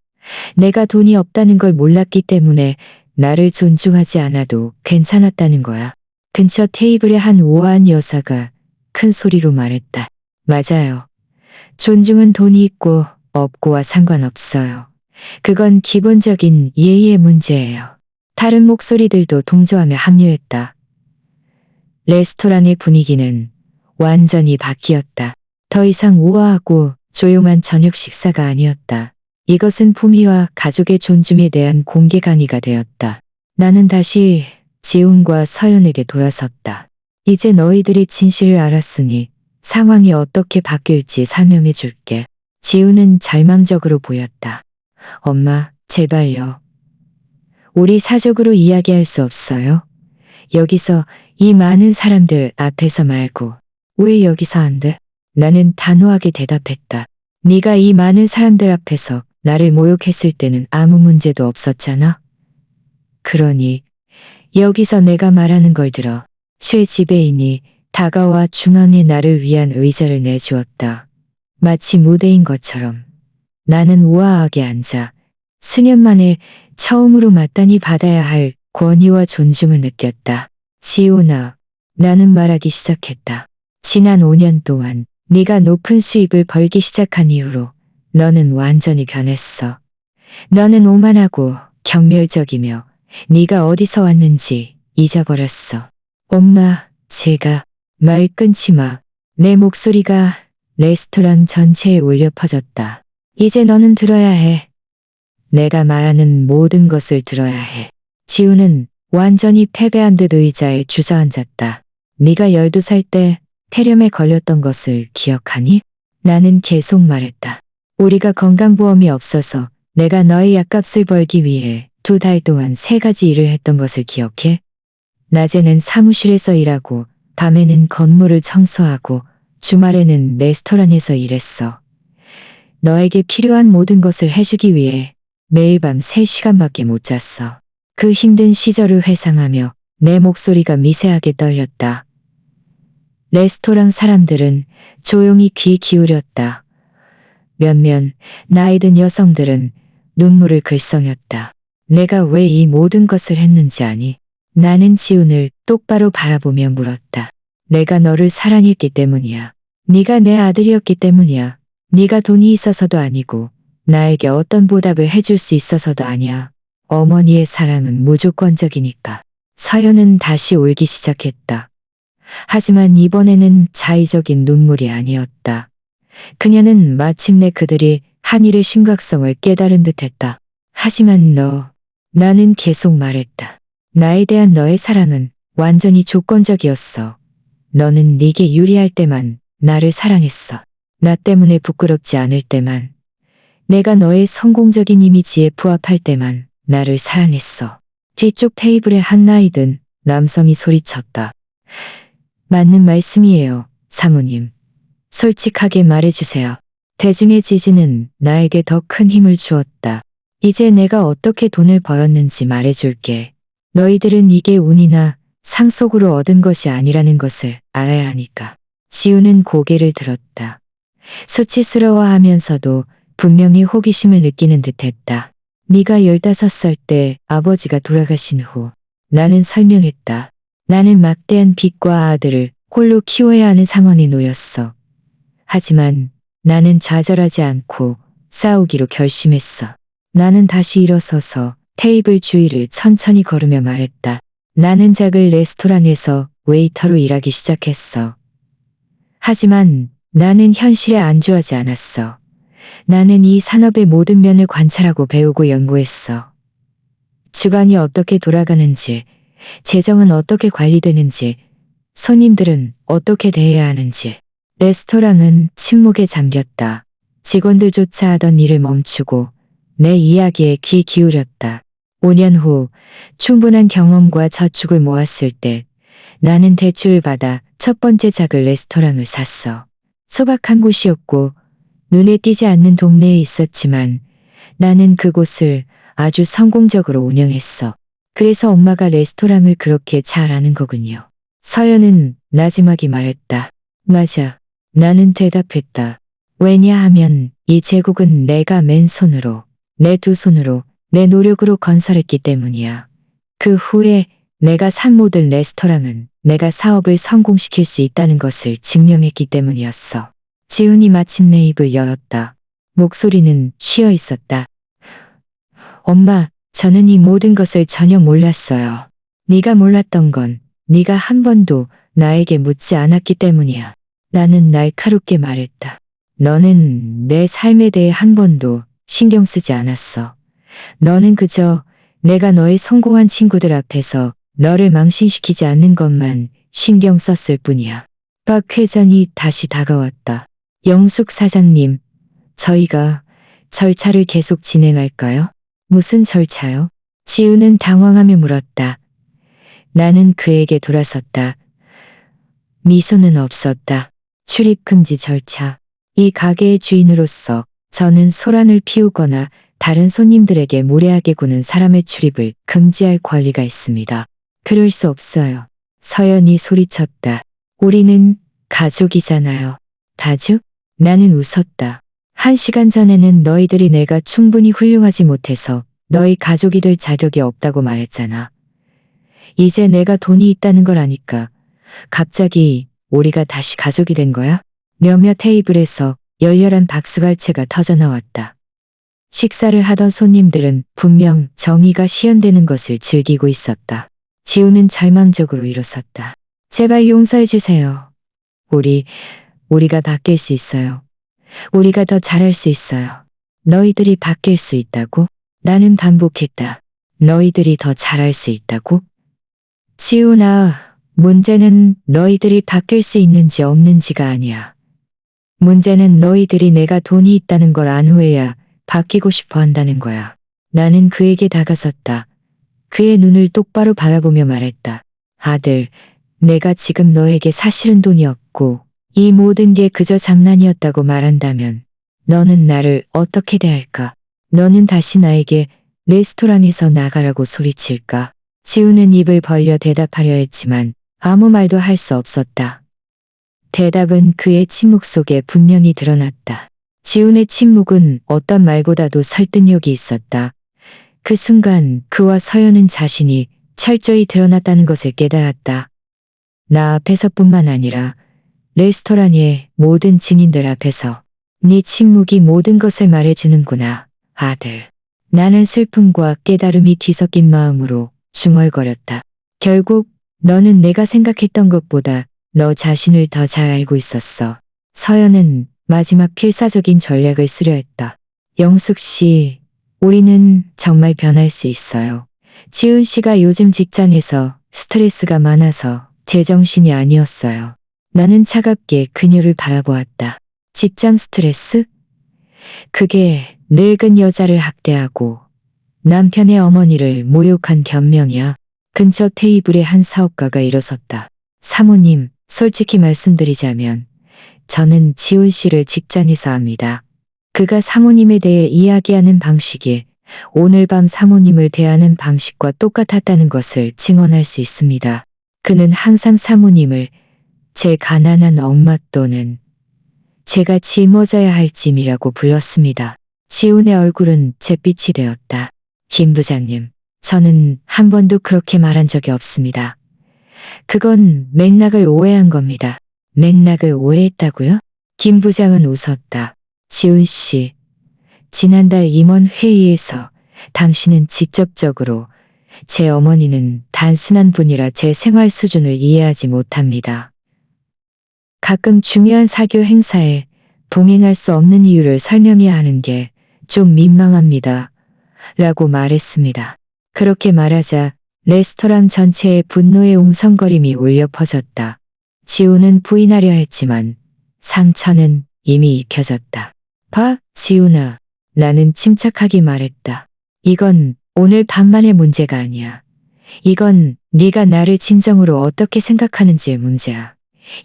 내가 돈이 없다는 걸 몰랐기 때문에 나를 존중하지 않아도 괜찮았다는 거야. 근처 테이블의 한 우아한 여사가 큰 소리로 말했다. 맞아요. 존중은 돈이 있고 없고와 상관없어요. 그건 기본적인 예의의 문제예요. 다른 목소리들도 동조하며 합류했다. 레스토랑의 분위기는 완전히 바뀌었다. 더 이상 우아하고 조용한 저녁 식사가 아니었다. 이것은 부미와 가족의 존중에 대한 공개 강의가 되었다. 나는 다시 지훈과 서연에게 돌아섰다. 이제 너희들이 진실을 알았으니 상황이 어떻게 바뀔지 설명해 줄게. 지훈은 절망적으로 보였다. 엄마, 제발요. 우리 사족으로 이야기할 수 없어요? 여기서 이 많은 사람들 앞에서 말고 왜 여기서 안 돼? 나는 단호하게 대답했다. 네가 이 많은 사람들 앞에서 나를 모욕했을 때는 아무 문제도 없었잖아. 그러니 여기서 내가 말하는 걸 들어. 최 지배인이 다가와 중앙에 나를 위한 의자를 내주었다. 마치 무대인 것처럼. 나는 우아하게 앉아 수년 만에 처음으로 마땅히 받아야 할 권위와 존중을 느꼈다. 지훈아, 나는 말하기 시작했다. 지난 5년 동안 네가 높은 수입을 벌기 시작한 이후로 너는 완전히 변했어. 너는 오만하고 경멸적이며 네가 어디서 왔는지 잊어버렸어. 엄마, 제가 말 끊지 마. 내 목소리가 레스토랑 전체에 울려 퍼졌다. 이제 너는 들어야 해. 내가 말하는 모든 것을 들어야 해. 지우는 완전히 패배한 듯 의자에 주저앉았다. 네가 12살 때 폐렴에 걸렸던 것을 기억하니? 나는 계속 말했다. 우리가 건강보험이 없어서 내가 너의 약값을 벌기 위해 2달 동안 3가지 일을 했던 것을 기억해? 낮에는 사무실에서 일하고 밤에는 건물을 청소하고 주말에는 레스토랑에서 일했어. 너에게 필요한 모든 것을 해주기 위해 매일 밤 3시간밖에 못 잤어. 그 힘든 시절을 회상하며 내 목소리가 미세하게 떨렸다. 레스토랑 사람들은 조용히 귀 기울였다. 몇몇 나이 든 여성들은 눈물을 글썽였다. 내가 왜 이 모든 것을 했는지 아니? 나는 지훈을 똑바로 바라보며 물었다. 내가 너를 사랑했기 때문이야. 네가 내 아들이었기 때문이야. 네가 돈이 있어서도 아니고 나에게 어떤 보답을 해줄 수 있어서도 아니야. 어머니의 사랑은 무조건적이니까. 서연은 다시 울기 시작했다. 하지만 이번에는 자의적인 눈물이 아니었다. 그녀는 마침내 그들이 한 일의 심각성을 깨달은 듯했다. 하지만 나는 계속 말했다. 나에 대한 너의 사랑은 완전히 조건적이었어. 너는 네게 유리할 때만 나를 사랑했어. 나 때문에 부끄럽지 않을 때만, 내가 너의 성공적인 이미지에 부합할 때만 나를 사랑했어. 뒤쪽 테이블에 한 나이 든 남성이 소리쳤다. 맞는 말씀이에요, 사모님. 솔직하게 말해주세요. 대중의 지지는 나에게 더 큰 힘을 주었다. 이제 내가 어떻게 돈을 벌었는지 말해줄게. 너희들은 이게 운이나 상속으로 얻은 것이 아니라는 것을 알아야 하니까. 지우는 고개를 들었다. 수치스러워하면서도 분명히 호기심을 느끼는 듯했다. 네가 15살 때 아버지가 돌아가신 후 나는 설명했다. 나는 막대한 빚과 아들을 홀로 키워야 하는 상황에 놓였어. 하지만 나는 좌절하지 않고 싸우기로 결심했어. 나는 다시 일어서서 테이블 주위를 천천히 걸으며 말했다. 나는 작은 레스토랑에서 웨이터로 일하기 시작했어. 하지만 나는 현실에 안주하지 않았어. 나는 이 산업의 모든 면을 관찰하고 배우고 연구했어. 주관이 어떻게 돌아가는지, 재정은 어떻게 관리되는지, 손님들은 어떻게 대해야 하는지. 레스토랑은 침묵에 잠겼다. 직원들조차 하던 일을 멈추고 내 이야기에 귀 기울였다. 5년 후 충분한 경험과 저축을 모았을 때 나는 대출을 받아 첫 번째 작은 레스토랑을 샀어. 소박한 곳이었고 눈에 띄지 않는 동네에 있었지만 나는 그곳을 아주 성공적으로 운영했어. 그래서 엄마가 레스토랑을 그렇게 잘 아는 거군요. 서연은 나지막이 말했다. 맞아. 나는 대답했다. 왜냐하면 이 제국은 내가 맨손으로, 내 2손으로, 내 노력으로 건설했기 때문이야. 그 후에 내가 산 모든 레스토랑은 내가 사업을 성공시킬 수 있다는 것을 증명했기 때문이었어. 지훈이 마침내 입을 열었다. 목소리는 쉬어 있었다. 엄마, 저는 이 모든 것을 전혀 몰랐어요. 네가 몰랐던 건 네가 한 번도 나에게 묻지 않았기 때문이야. 나는 날카롭게 말했다. 너는 내 삶에 대해 한 번도 신경 쓰지 않았어. 너는 그저 내가 너의 성공한 친구들 앞에서 너를 망신시키지 않는 것만 신경 썼을 뿐이야. 박 회장이 다시 다가왔다. 영숙 사장님, 저희가 절차를 계속 진행할까요? 무슨 절차요? 지우는 당황하며 물었다. 나는 그에게 돌아섰다. 미소는 없었다. 출입금지 절차. 이 가게의 주인으로서 저는 소란을 피우거나 다른 손님들에게 무례하게 구는 사람의 출입을 금지할 권리가 있습니다. 그럴 수 없어요. 서연이 소리쳤다. 우리는 가족이잖아요. 가족? 나는 웃었다. 1시간 전에는 너희들이 내가 충분히 훌륭하지 못해서 너희 가족이 될 자격이 없다고 말했잖아. 이제 내가 돈이 있다는 걸 아니까 갑자기 우리가 다시 가족이 된 거야? 몇몇 테이블에서 열렬한 박수갈채가 터져나왔다. 식사를 하던 손님들은 분명 정의가 실현되는 것을 즐기고 있었다. 지우는 절망적으로 일어섰다. 제발 용서해 주세요. 우리가 바뀔 수 있어요. 우리가 더 잘할 수 있어요. 너희들이 바뀔 수 있다고? 나는 반복했다. 너희들이 더 잘할 수 있다고? 지훈아, 문제는 너희들이 바뀔 수 있는지 없는지가 아니야. 문제는 너희들이 내가 돈이 있다는 걸 안 후에야 바뀌고 싶어 한다는 거야. 나는 그에게 다가섰다. 그의 눈을 똑바로 바라보며 말했다. 아들, 내가 지금 너에게 사실은 돈이 없고 이 모든 게 그저 장난이었다고 말한다면 너는 나를 어떻게 대할까? 너는 다시 나에게 레스토랑에서 나가라고 소리칠까? 지우는 입을 벌려 대답하려 했지만 아무 말도 할 수 없었다. 대답은 그의 침묵 속에 분명히 드러났다. 지훈의 침묵은 어떤 말보다도 설득력이 있었다. 그 순간 그와 서연은 자신이 철저히 드러났다는 것을 깨달았다. 나 앞에서뿐만 아니라 레스토랑의 모든 증인들 앞에서 네 침묵이 모든 것을 말해주는구나, 아들. 나는 슬픔과 깨달음이 뒤섞인 마음으로 중얼거렸다. 결국 너는 내가 생각했던 것보다 너 자신을 더 잘 알고 있었어. 서연은 마지막 필사적인 전략을 쓰려 했다. 영숙 씨, 우리는 정말 변할 수 있어요. 지훈 씨가 요즘 직장에서 스트레스가 많아서 제정신이 아니었어요. 나는 차갑게 그녀를 바라보았다. 직장 스트레스? 그게 늙은 여자를 학대하고 남편의 어머니를 모욕한 변명이야. 근처 테이블에 한 사업가가 일어섰다. 사모님, 솔직히 말씀드리자면 저는 지훈 씨를 직장에서 압니다. 그가 사모님에 대해 이야기하는 방식이 오늘 밤 사모님을 대하는 방식과 똑같았다는 것을 증언할 수 있습니다. 그는 항상 사모님을 제 가난한 엄마 또는 제가 짊어져야 할 짐이라고 불렀습니다. 지훈의 얼굴은 잿빛이 되었다. 김 부장님, 저는 한 번도 그렇게 말한 적이 없습니다. 그건 맥락을 오해한 겁니다. 맥락을 오해했다고요? 김 부장은 웃었다. 지훈 씨, 지난달 임원 회의에서 당신은 직접적으로 제 어머니는 단순한 분이라 제 생활 수준을 이해하지 못합니다. 가끔 중요한 사교 행사에 동행할 수 없는 이유를 설명해야 하는 게 좀 민망합니다. 라고 말했습니다. 그렇게 말하자 레스토랑 전체에 분노의 웅성거림이 울려 퍼졌다. 지훈은 부인하려 했지만 상처는 이미 익혀졌다. 봐, 지훈아. 나는 침착하게 말했다. 이건 오늘 밤만의 문제가 아니야. 이건 네가 나를 진정으로 어떻게 생각하는지의 문제야.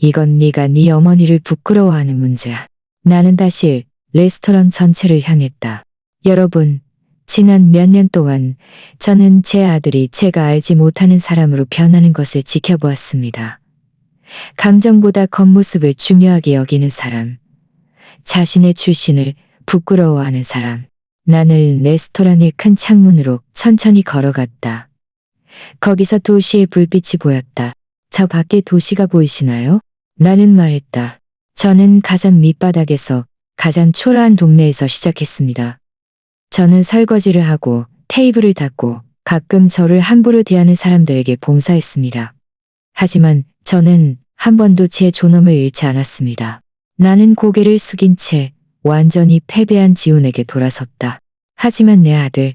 이건 네가 네 어머니를 부끄러워하는 문제야. 나는 다시 레스토랑 전체를 향했다. 여러분, 지난 몇 년 동안 저는 제 아들이 제가 알지 못하는 사람으로 변하는 것을 지켜보았습니다. 감정보다 겉모습을 중요하게 여기는 사람, 자신의 출신을 부끄러워하는 사람. 나는 레스토랑의 큰 창문으로 천천히 걸어갔다. 거기서 도시의 불빛이 보였다. 저 밖에 도시가 보이시나요? 나는 말했다. 저는 가장 밑바닥에서 가장 초라한 동네에서 시작했습니다. 저는 설거지를 하고 테이블을 닦고 가끔 저를 함부로 대하는 사람들에게 봉사했습니다. 하지만 저는 한 번도 제 존엄을 잃지 않았습니다. 나는 고개를 숙인 채 완전히 패배한 지훈에게 돌아섰다. 하지만 내 아들,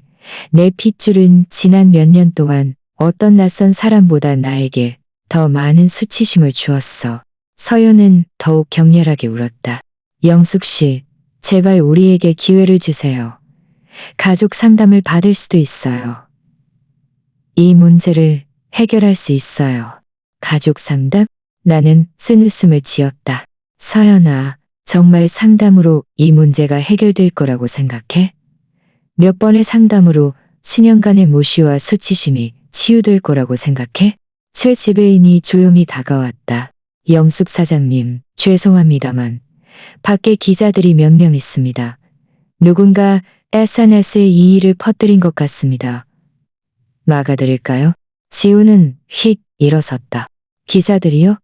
내 핏줄은 지난 몇 년 동안 어떤 낯선 사람보다 나에게 더 많은 수치심을 주었어. 서연은 더욱 격렬하게 울었다. 영숙 씨, 제발 우리에게 기회를 주세요. 가족 상담을 받을 수도 있어요. 이 문제를 해결할 수 있어요. 가족 상담? 나는 쓴웃음을 지었다. 서연아, 정말 상담으로 이 문제가 해결될 거라고 생각해? 몇 번의 상담으로 수년간의 무시와 수치심이 치유될 거라고 생각해? 최 지배인이 조용히 다가왔다. 영숙 사장님, 죄송합니다만 밖에 기자들이 몇 명 있습니다. 누군가 SNS에 이 일을 퍼뜨린 것 같습니다. 막아드릴까요? 지우는 휙 일어섰다. 기자들이요?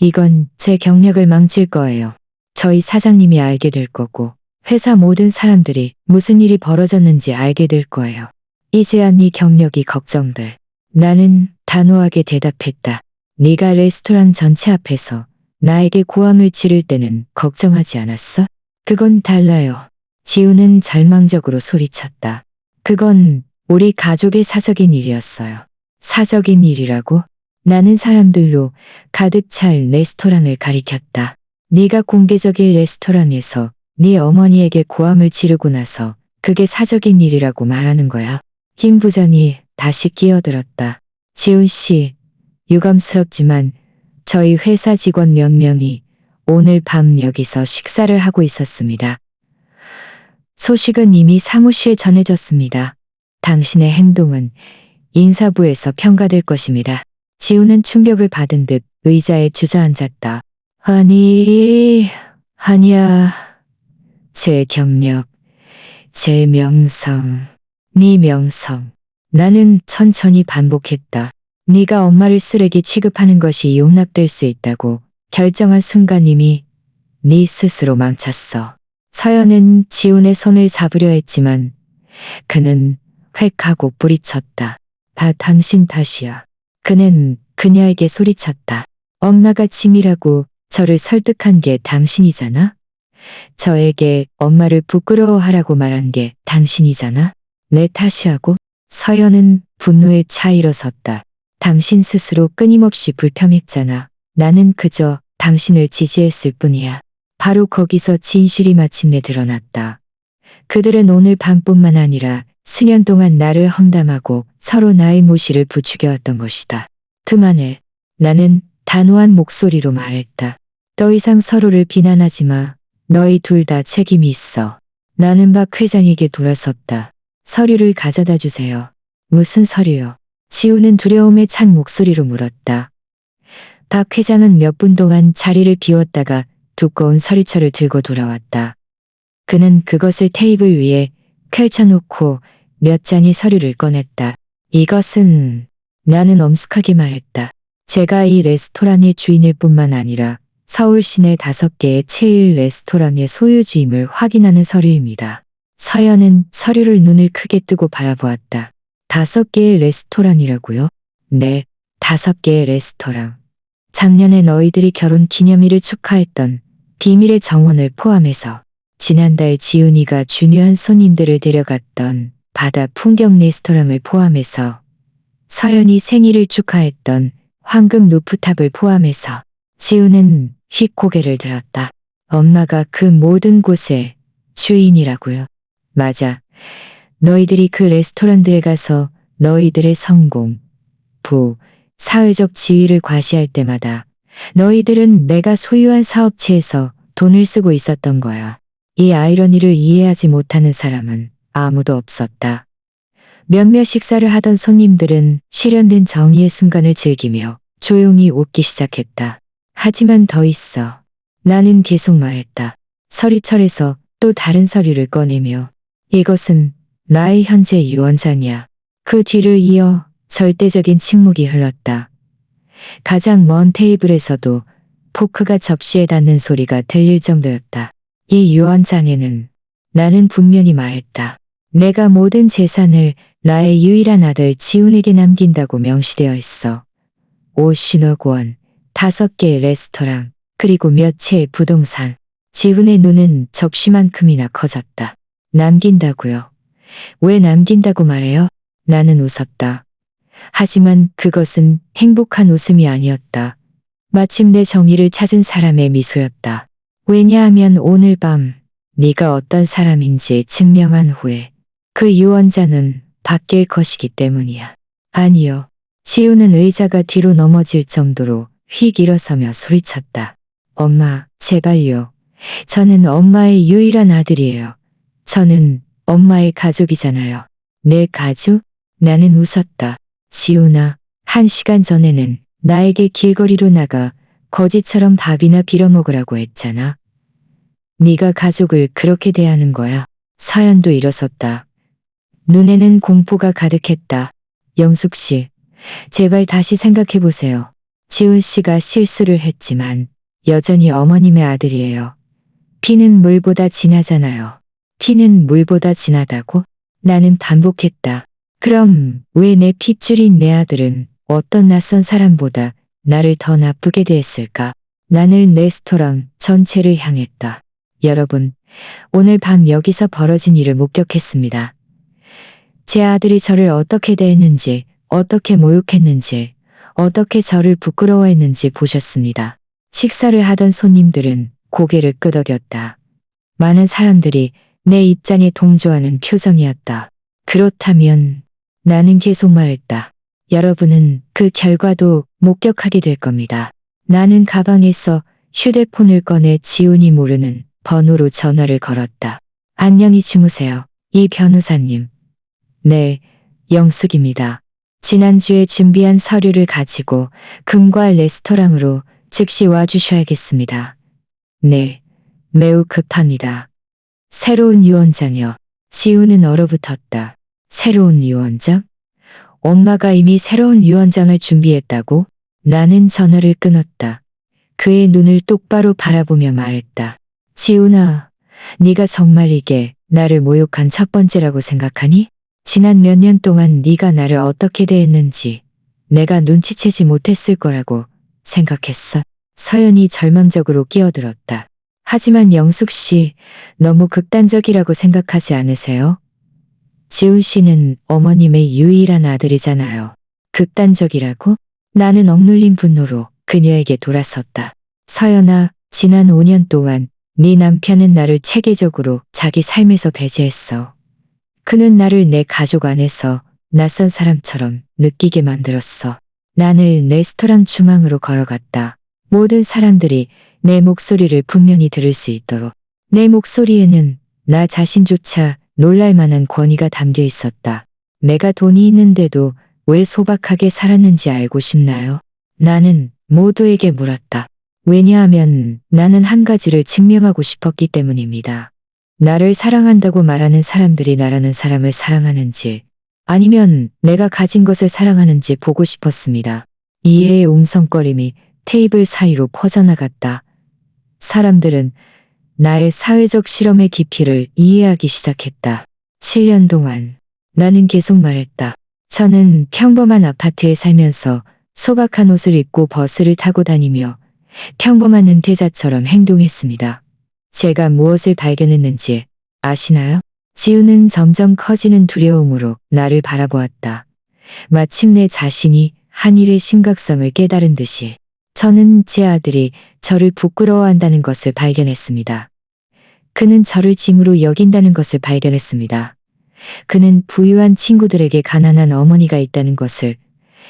이건 제 경력을 망칠 거예요. 저희 사장님이 알게 될 거고 회사 모든 사람들이 무슨 일이 벌어졌는지 알게 될 거예요. 이제야 네 경력이 걱정돼. 나는 단호하게 대답했다. 네가 레스토랑 전체 앞에서 나에게 고함을 지를 때는 걱정하지 않았어? 그건 달라요. 지우는 절망적으로 소리쳤다. 그건 우리 가족의 사적인 일이었어요. 사적인 일이라고? 나는 사람들로 가득 찰 레스토랑을 가리켰다. 네가 공개적인 레스토랑에서 네 어머니에게 고함을 지르고 나서 그게 사적인 일이라고 말하는 거야. 김 부장이 다시 끼어들었다. 지훈 씨, 유감스럽지만 저희 회사 직원 몇 명이 오늘 밤 여기서 식사를 하고 있었습니다. 소식은 이미 사무실에 전해졌습니다. 당신의 행동은 인사부에서 평가될 것입니다. 지우는 충격을 받은 듯 의자에 주저앉았다. 아니야. 제 경력, 제 명성, 네 명성. 나는 천천히 반복했다. 네가 엄마를 쓰레기 취급하는 것이 용납될 수 있다고 결정한 순간 이미 네 스스로 망쳤어. 서연은 지훈의 손을 잡으려 했지만 그는 획 하고 뿌리쳤다. 다 당신 탓이야. 그는 그녀에게 소리쳤다. 엄마가 치밀하고 저를 설득한 게 당신이잖아? 저에게 엄마를 부끄러워하라고 말한 게 당신이잖아? 내 탓이라고? 서연은 분노에 차 일어섰다. 당신 스스로 끊임없이 불평했잖아. 나는 그저 당신을 지지했을 뿐이야. 바로 거기서 진실이 마침내 드러났다. 그들은 오늘 밤뿐만 아니라 수년 동안 나를 험담하고 서로 나의 모시를 부추겨왔던 것이다. 그만해. 나는 단호한 목소리로 말했다. 더 이상 서로를 비난하지 마. 너희 둘 다 책임이 있어. 나는 박 회장에게 돌아섰다. 서류를 가져다 주세요. 무슨 서류요? 지우는 두려움에 찬 목소리로 물었다. 박 회장은 몇 분 동안 자리를 비웠다가 두꺼운 서류철을 들고 돌아왔다. 그는 그것을 테이블 위에 펼쳐놓고 몇 장의 서류를 꺼냈다. 이것은 나는 엄숙하게 말했다. 제가 이 레스토랑의 주인일 뿐만 아니라 서울 시내 5개의 체일 레스토랑의 소유주임을 확인하는 서류입니다. 서연은 서류를 눈을 크게 뜨고 바라보았다. 5개의 레스토랑이라고요? 네, 5개의 레스토랑. 작년에 너희들이 결혼 기념일을 축하했던 비밀의 정원을 포함해서 지난달 지훈이가 중요한 손님들을 데려갔던 바다 풍경 레스토랑을 포함해서 서연이 생일을 축하했던 황금 루프탑을 포함해서 지훈은 휙 고개를 들었다. 엄마가 그 모든 곳의 주인이라고요. 맞아. 너희들이 그 레스토랑들에 가서 너희들의 성공, 사회적 지위를 과시할 때마다 너희들은 내가 소유한 사업체에서 돈을 쓰고 있었던 거야. 이 아이러니를 이해하지 못하는 사람은 아무도 없었다. 몇몇 식사를 하던 손님들은 실현된 정의의 순간을 즐기며 조용히 웃기 시작했다. 하지만 더 있어. 나는 계속 말했다. 서류철에서 또 다른 서류를 꺼내며 이것은 나의 현재 유언장이야. 그 뒤를 이어 절대적인 침묵이 흘렀다. 가장 먼 테이블에서도 포크가 접시에 닿는 소리가 들릴 정도였다. 이 유언장에는 나는 분명히 말했다. 내가 모든 재산을 나의 유일한 아들 지훈에게 남긴다고 명시되어 있어. 50억 원, 5개의 레스토랑, 그리고 몇 채의 부동산. 지훈의 눈은 접시만큼이나 커졌다. 남긴다고요? 왜 남긴다고 말해요? 나는 웃었다. 하지만 그것은 행복한 웃음이 아니었다. 마침내 정의를 찾은 사람의 미소였다. 왜냐하면 오늘 밤 네가 어떤 사람인지 증명한 후에 그 유언자는 바뀔 것이기 때문이야. 아니요. 지우는 의자가 뒤로 넘어질 정도로 휙 일어서며 소리쳤다. 엄마, 제발요. 저는 엄마의 유일한 아들이에요. 저는 엄마의 가족이잖아요. 내 가족? 나는 웃었다. 지훈아, 1시간 전에는 나에게 길거리로 나가 거지처럼 밥이나 빌어먹으라고 했잖아. 네가 가족을 그렇게 대하는 거야. 서연도 일어섰다. 눈에는 공포가 가득했다. 영숙 씨, 제발 다시 생각해보세요. 지훈 씨가 실수를 했지만 여전히 어머님의 아들이에요. 피는 물보다 진하잖아요. 피는 물보다 진하다고? 나는 반복했다. 그럼 왜 내 핏줄인 내 아들은 어떤 낯선 사람보다 나를 더 나쁘게 대했을까? 나는 레스토랑 전체를 향했다. 여러분, 오늘 밤 여기서 벌어진 일을 목격했습니다. 제 아들이 저를 어떻게 대했는지, 어떻게 모욕했는지, 어떻게 저를 부끄러워했는지 보셨습니다. 식사를 하던 손님들은 고개를 끄덕였다. 많은 사람들이 내 입장에 동조하는 표정이었다. 그렇다면 나는 계속 말했다. 여러분은 그 결과도 목격하게 될 겁니다. 나는 가방에서 휴대폰을 꺼내 지훈이 모르는 번호로 전화를 걸었다. 안녕히 주무세요. 이 변호사님. 네, 영숙입니다. 지난주에 준비한 서류를 가지고 금과 레스토랑으로 즉시 와주셔야겠습니다. 네, 매우 급합니다. 새로운 유언장이요. 지훈은 얼어붙었다. 새로운 유언장? 엄마가 이미 새로운 유언장을 준비했다고? 나는 전화를 끊었다. 그의 눈을 똑바로 바라보며 말했다. 지훈아, 네가 정말 이게 나를 모욕한 첫 번째라고 생각하니? 지난 몇 년 동안 네가 나를 어떻게 대했는지 내가 눈치채지 못했을 거라고 생각했어. 서연이 절망적으로 끼어들었다. 하지만 영숙 씨, 너무 극단적이라고 생각하지 않으세요? 지훈 씨는 어머님의 유일한 아들이잖아요. 극단적이라고? 나는 억눌린 분노로 그녀에게 돌아섰다. 서연아, 지난 5년 동안 네 남편은 나를 체계적으로 자기 삶에서 배제했어. 그는 나를 내 가족 안에서 낯선 사람처럼 느끼게 만들었어. 나는 레스토랑 주방으로 걸어갔다. 모든 사람들이 내 목소리를 분명히 들을 수 있도록. 내 목소리에는 나 자신조차 놀랄 만한 권위가 담겨 있었다. 내가 돈이 있는데도 왜 소박하게 살았는지 알고 싶나요? 나는 모두에게 물었다. 왜냐하면 나는 한 가지를 증명하고 싶었기 때문입니다. 나를 사랑한다고 말하는 사람들이 나라는 사람을 사랑하는지 아니면 내가 가진 것을 사랑하는지 보고 싶었습니다. 이해의 웅성거림이 테이블 사이로 퍼져나갔다. 사람들은 나의 사회적 실험의 깊이를 이해하기 시작했다. 7년 동안 나는 계속 말했다. 저는 평범한 아파트에 살면서 소박한 옷을 입고 버스를 타고 다니며 평범한 은퇴자처럼 행동했습니다. 제가 무엇을 발견했는지 아시나요? 지우는 점점 커지는 두려움으로 나를 바라보았다. 마침내 자신이 한 일의 심각성을 깨달은 듯이. 저는 제 아들이 저를 부끄러워한다는 것을 발견했습니다. 그는 저를 짐으로 여긴다는 것을 발견했습니다. 그는 부유한 친구들에게 가난한 어머니가 있다는 것을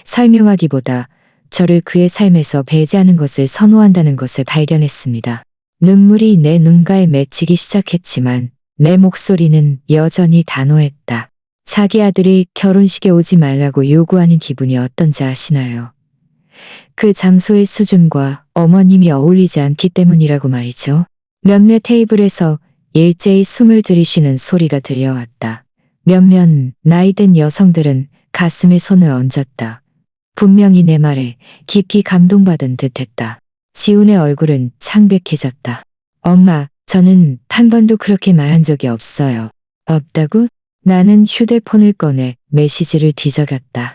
설명하기보다 저를 그의 삶에서 배제하는 것을 선호한다는 것을 발견했습니다. 눈물이 내 눈가에 맺히기 시작했지만 내 목소리는 여전히 단호했다. 자기 아들이 결혼식에 오지 말라고 요구하는 기분이 어떤지 아시나요? 그 장소의 수준과 어머님이 어울리지 않기 때문이라고 말이죠. 몇몇 테이블에서 일제히 숨을 들이쉬는 소리가 들려왔다. 몇몇 나이든 여성들은 가슴에 손을 얹었다. 분명히 내 말에 깊이 감동받은 듯했다. 지훈의 얼굴은 창백해졌다. 엄마, 저는 한 번도 그렇게 말한 적이 없어요. 없다고? 나는 휴대폰을 꺼내 메시지를 뒤적였다.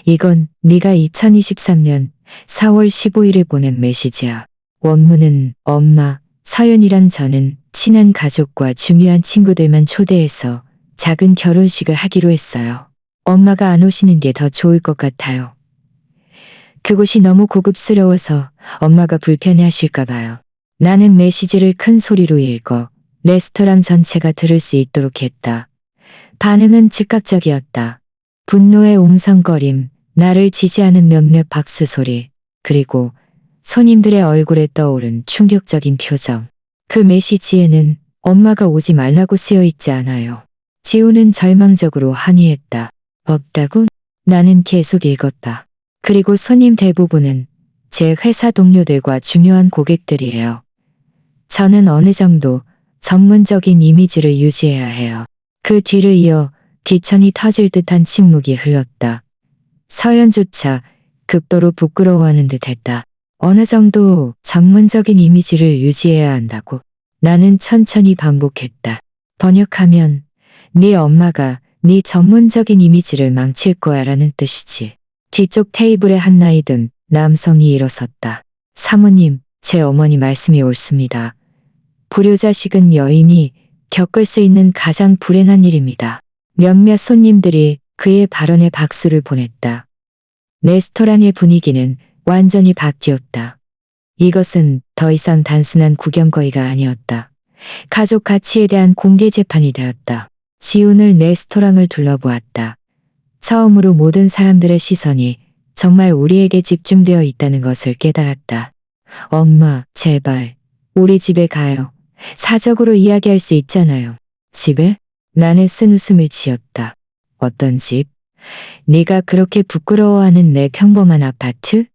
이건 네가 2023년 4월 15일에 보낸 메시지야. 원문은 엄마, 서연이랑 저는 친한 가족과 중요한 친구들만 초대해서 작은 결혼식을 하기로 했어요. 엄마가 안 오시는 게 더 좋을 것 같아요. 그곳이 너무 고급스러워서 엄마가 불편해하실까 봐요. 나는 메시지를 큰 소리로 읽어 레스토랑 전체가 들을 수 있도록 했다. 반응은 즉각적이었다. 분노의 웅성거림, 나를 지지하는 몇몇 박수 소리, 그리고 손님들의 얼굴에 떠오른 충격적인 표정. 그 메시지에는 엄마가 오지 말라고 쓰여 있지 않아요. 지우는 절망적으로 항의했다. 없다고? 나는 계속 읽었다. 그리고 손님 대부분은 제 회사 동료들과 중요한 고객들이에요. 저는 어느 정도 전문적인 이미지를 유지해야 해요. 그 뒤를 이어 기천이 터질 듯한 침묵이 흘렀다. 서연조차 극도로 부끄러워하는 듯 했다. 어느 정도 전문적인 이미지를 유지해야 한다고. 나는 천천히 반복했다. 번역하면 네 엄마가 네 전문적인 이미지를 망칠 거야 라는 뜻이지. 뒤쪽 테이블에 한 나이 든 남성이 일어섰다. 사모님, 제 어머니 말씀이 옳습니다. 불효자식은 여인이 겪을 수 있는 가장 불행한 일입니다. 몇몇 손님들이 그의 발언에 박수를 보냈다. 레스토랑의 분위기는 완전히 바뀌었다. 이것은 더 이상 단순한 구경거리가 아니었다. 가족 가치에 대한 공개 재판이 되었다. 지훈을 레스토랑을 둘러보았다. 처음으로 모든 사람들의 시선이 정말 우리에게 집중되어 있다는 것을 깨달았다. 엄마, 제발, 우리 집에 가요. 사적으로 이야기할 수 있잖아요. 집에? 나는 쓴웃음을 지었다. 어떤 집? 네가 그렇게 부끄러워하는 내 평범한 아파트?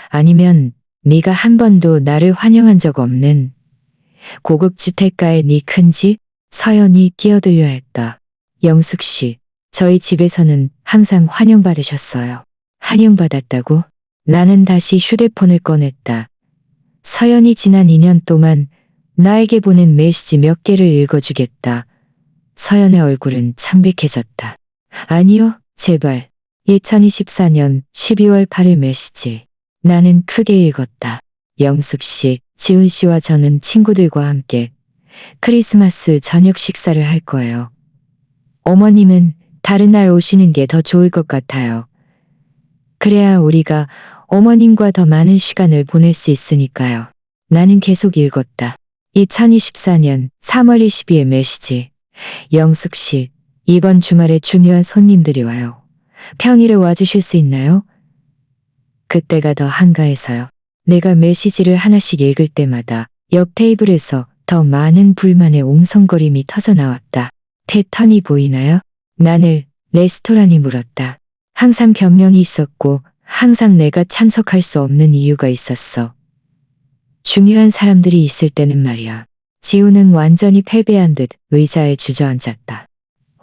아니면 네가 한 번도 나를 환영한 적 없는 고급 주택가의 네 큰 집? 서연이 끼어들려 했다. 영숙 씨, 저희 집에서는 항상 환영받으셨어요. 환영받았다고? 나는 다시 휴대폰을 꺼냈다. 서연이 지난 2년 동안 나에게 보낸 메시지 몇 개를 읽어주겠다. 서연의 얼굴은 창백해졌다. 아니요, 제발. 2024년 12월 8일 메시지. 나는 크게 읽었다. 영숙 씨, 지훈 씨와 저는 친구들과 함께 크리스마스 저녁 식사를 할 거예요. 어머님은 다른 날 오시는 게 더 좋을 것 같아요. 그래야 우리가 어머님과 더 많은 시간을 보낼 수 있으니까요. 나는 계속 읽었다. 2024년 3월 22일 메시지. 영숙 씨, 이번 주말에 중요한 손님들이 와요. 평일에 와주실 수 있나요? 그때가 더 한가해서요. 내가 메시지를 하나씩 읽을 때마다 옆 테이블에서 더 많은 불만의 옹성거림이 터져나왔다. 패턴이 보이나요? 나는 레스토랑이 물었다. 항상 변명이 있었고 항상 내가 참석할 수 없는 이유가 있었어. 중요한 사람들이 있을 때는 말이야. 지우는 완전히 패배한 듯 의자에 주저앉았다.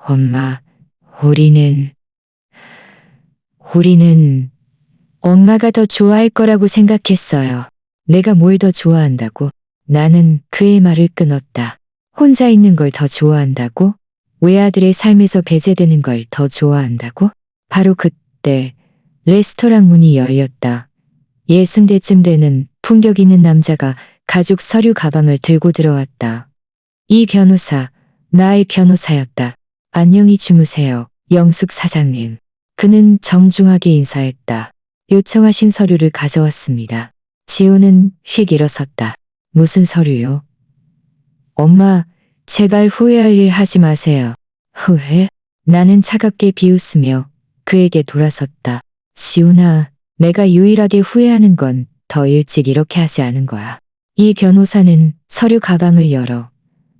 엄마, 우리는 엄마가 더 좋아할 거라고 생각했어요. 내가 뭘 더 좋아한다고? 나는 그의 말을 끊었다. 혼자 있는 걸 더 좋아한다고? 외아들의 삶에서 배제되는 걸 더 좋아한다고? 바로 그때 레스토랑 문이 열렸다. 60대쯤 되는 품격 있는 남자가 가죽 서류 가방을 들고 들어왔다. 이 변호사, 나의 변호사였다. 안녕히 주무세요, 영숙 사장님. 그는 정중하게 인사했다. 요청하신 서류를 가져왔습니다. 지호는 휙 일어섰다. 무슨 서류요? 엄마, 제발 후회할 일 하지 마세요. 후회? 나는 차갑게 비웃으며 그에게 돌아섰다. 지훈아, 내가 유일하게 후회하는 건 더 일찍 이렇게 하지 않은 거야. 이 변호사는 서류 가방을 열어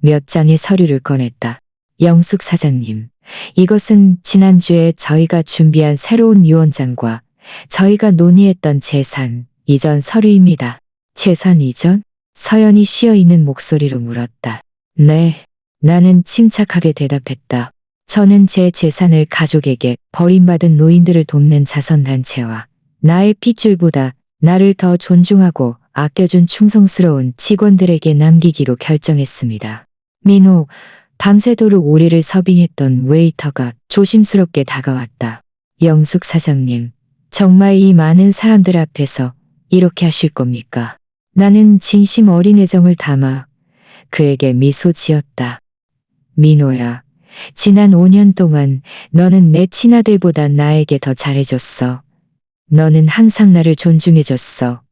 몇 장의 서류를 꺼냈다. 영숙 사장님, 이것은 지난주에 저희가 준비한 새로운 유언장과 저희가 논의했던 재산 이전 서류입니다. 재산 이전? 서연이 쉬어있는 목소리로 물었다. 네, 나는 침착하게 대답했다. 저는 제 재산을 가족에게 버림받은 노인들을 돕는 자선단체와 나의 핏줄보다 나를 더 존중하고 아껴준 충성스러운 직원들에게 남기기로 결정했습니다. 민호, 밤새도록 우리를 서빙했던 웨이터가 조심스럽게 다가왔다. 영숙 사장님, 정말 이 많은 사람들 앞에서 이렇게 하실 겁니까? 나는 진심 어린 애정을 담아 그에게 미소 지었다. 민호야, 지난 5년 동안 너는 내 친아들보다 나에게 더 잘해줬어. 너는 항상 나를 존중해줬어.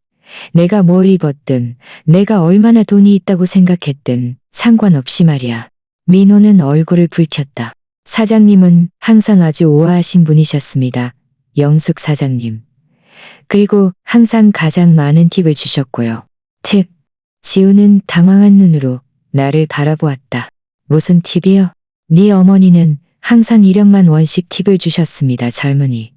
내가 뭘 입었든, 내가 얼마나 돈이 있다고 생각했든 상관없이 말이야. 민호는 얼굴을 붉혔다. 사장님은 항상 아주 우아하신 분이셨습니다. 영숙 사장님. 그리고 항상 가장 많은 팁을 주셨고요. 팁. 지우는 당황한 눈으로 나를 바라보았다. 무슨 팁이요? 네 어머니는 항상 1억만 원씩 팁을 주셨습니다, 젊은이.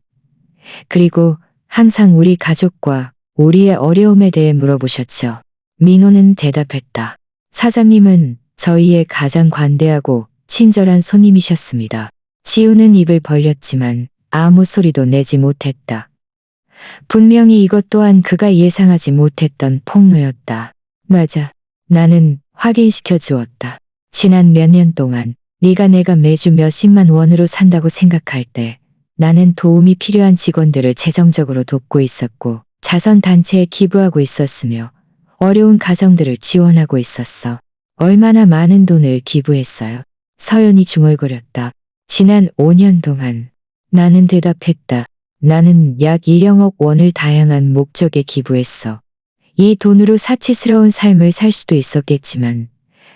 그리고 항상 우리 가족과 우리의 어려움에 대해 물어보셨죠. 민호는 대답했다. 사장님은 저희의 가장 관대하고 친절한 손님이셨습니다. 지우는 입을 벌렸지만 아무 소리도 내지 못했다. 분명히 이것 또한 그가 예상하지 못했던 폭로였다. 맞아. 나는 확인시켜 주었다. 지난 몇 년 동안 네가 내가 매주 몇십만 원으로 산다고 생각할 때 나는 도움이 필요한 직원들을 재정적으로 돕고 있었고 자선단체에 기부하고 있었으며 어려운 가정들을 지원하고 있었어. 얼마나 많은 돈을 기부했어요. 서연이 중얼거렸다. 지난 5년 동안. 나는 대답했다. 나는 약 1억억 원을 다양한 목적에 기부했어. 이 돈으로 사치스러운 삶을 살 수도 있었겠지만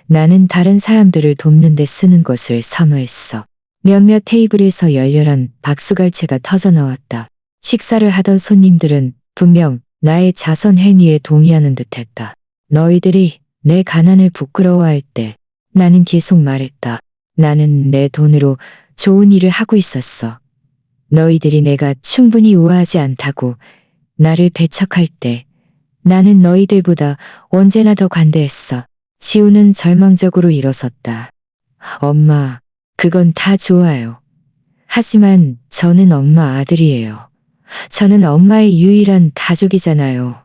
나는 다른 사람들을 돕는 데 쓰는 것을 선호했어. 몇몇 테이블에서 열렬한 박수갈채가 터져나왔다. 식사를 하던 손님들은 분명 나의 자선 행위에 동의하는 듯했다. 너희들이 내 가난을 부끄러워할 때 나는 계속 말했다. 나는 내 돈으로 좋은 일을 하고 있었어. 너희들이 내가 충분히 우아하지 않다고 나를 배척할 때 나는 너희들보다 언제나 더 관대했어. 지우는 절망적으로 일어섰다. 엄마, 그건 다 좋아요. 하지만 저는 엄마 아들이에요. 저는 엄마의 유일한 가족이잖아요.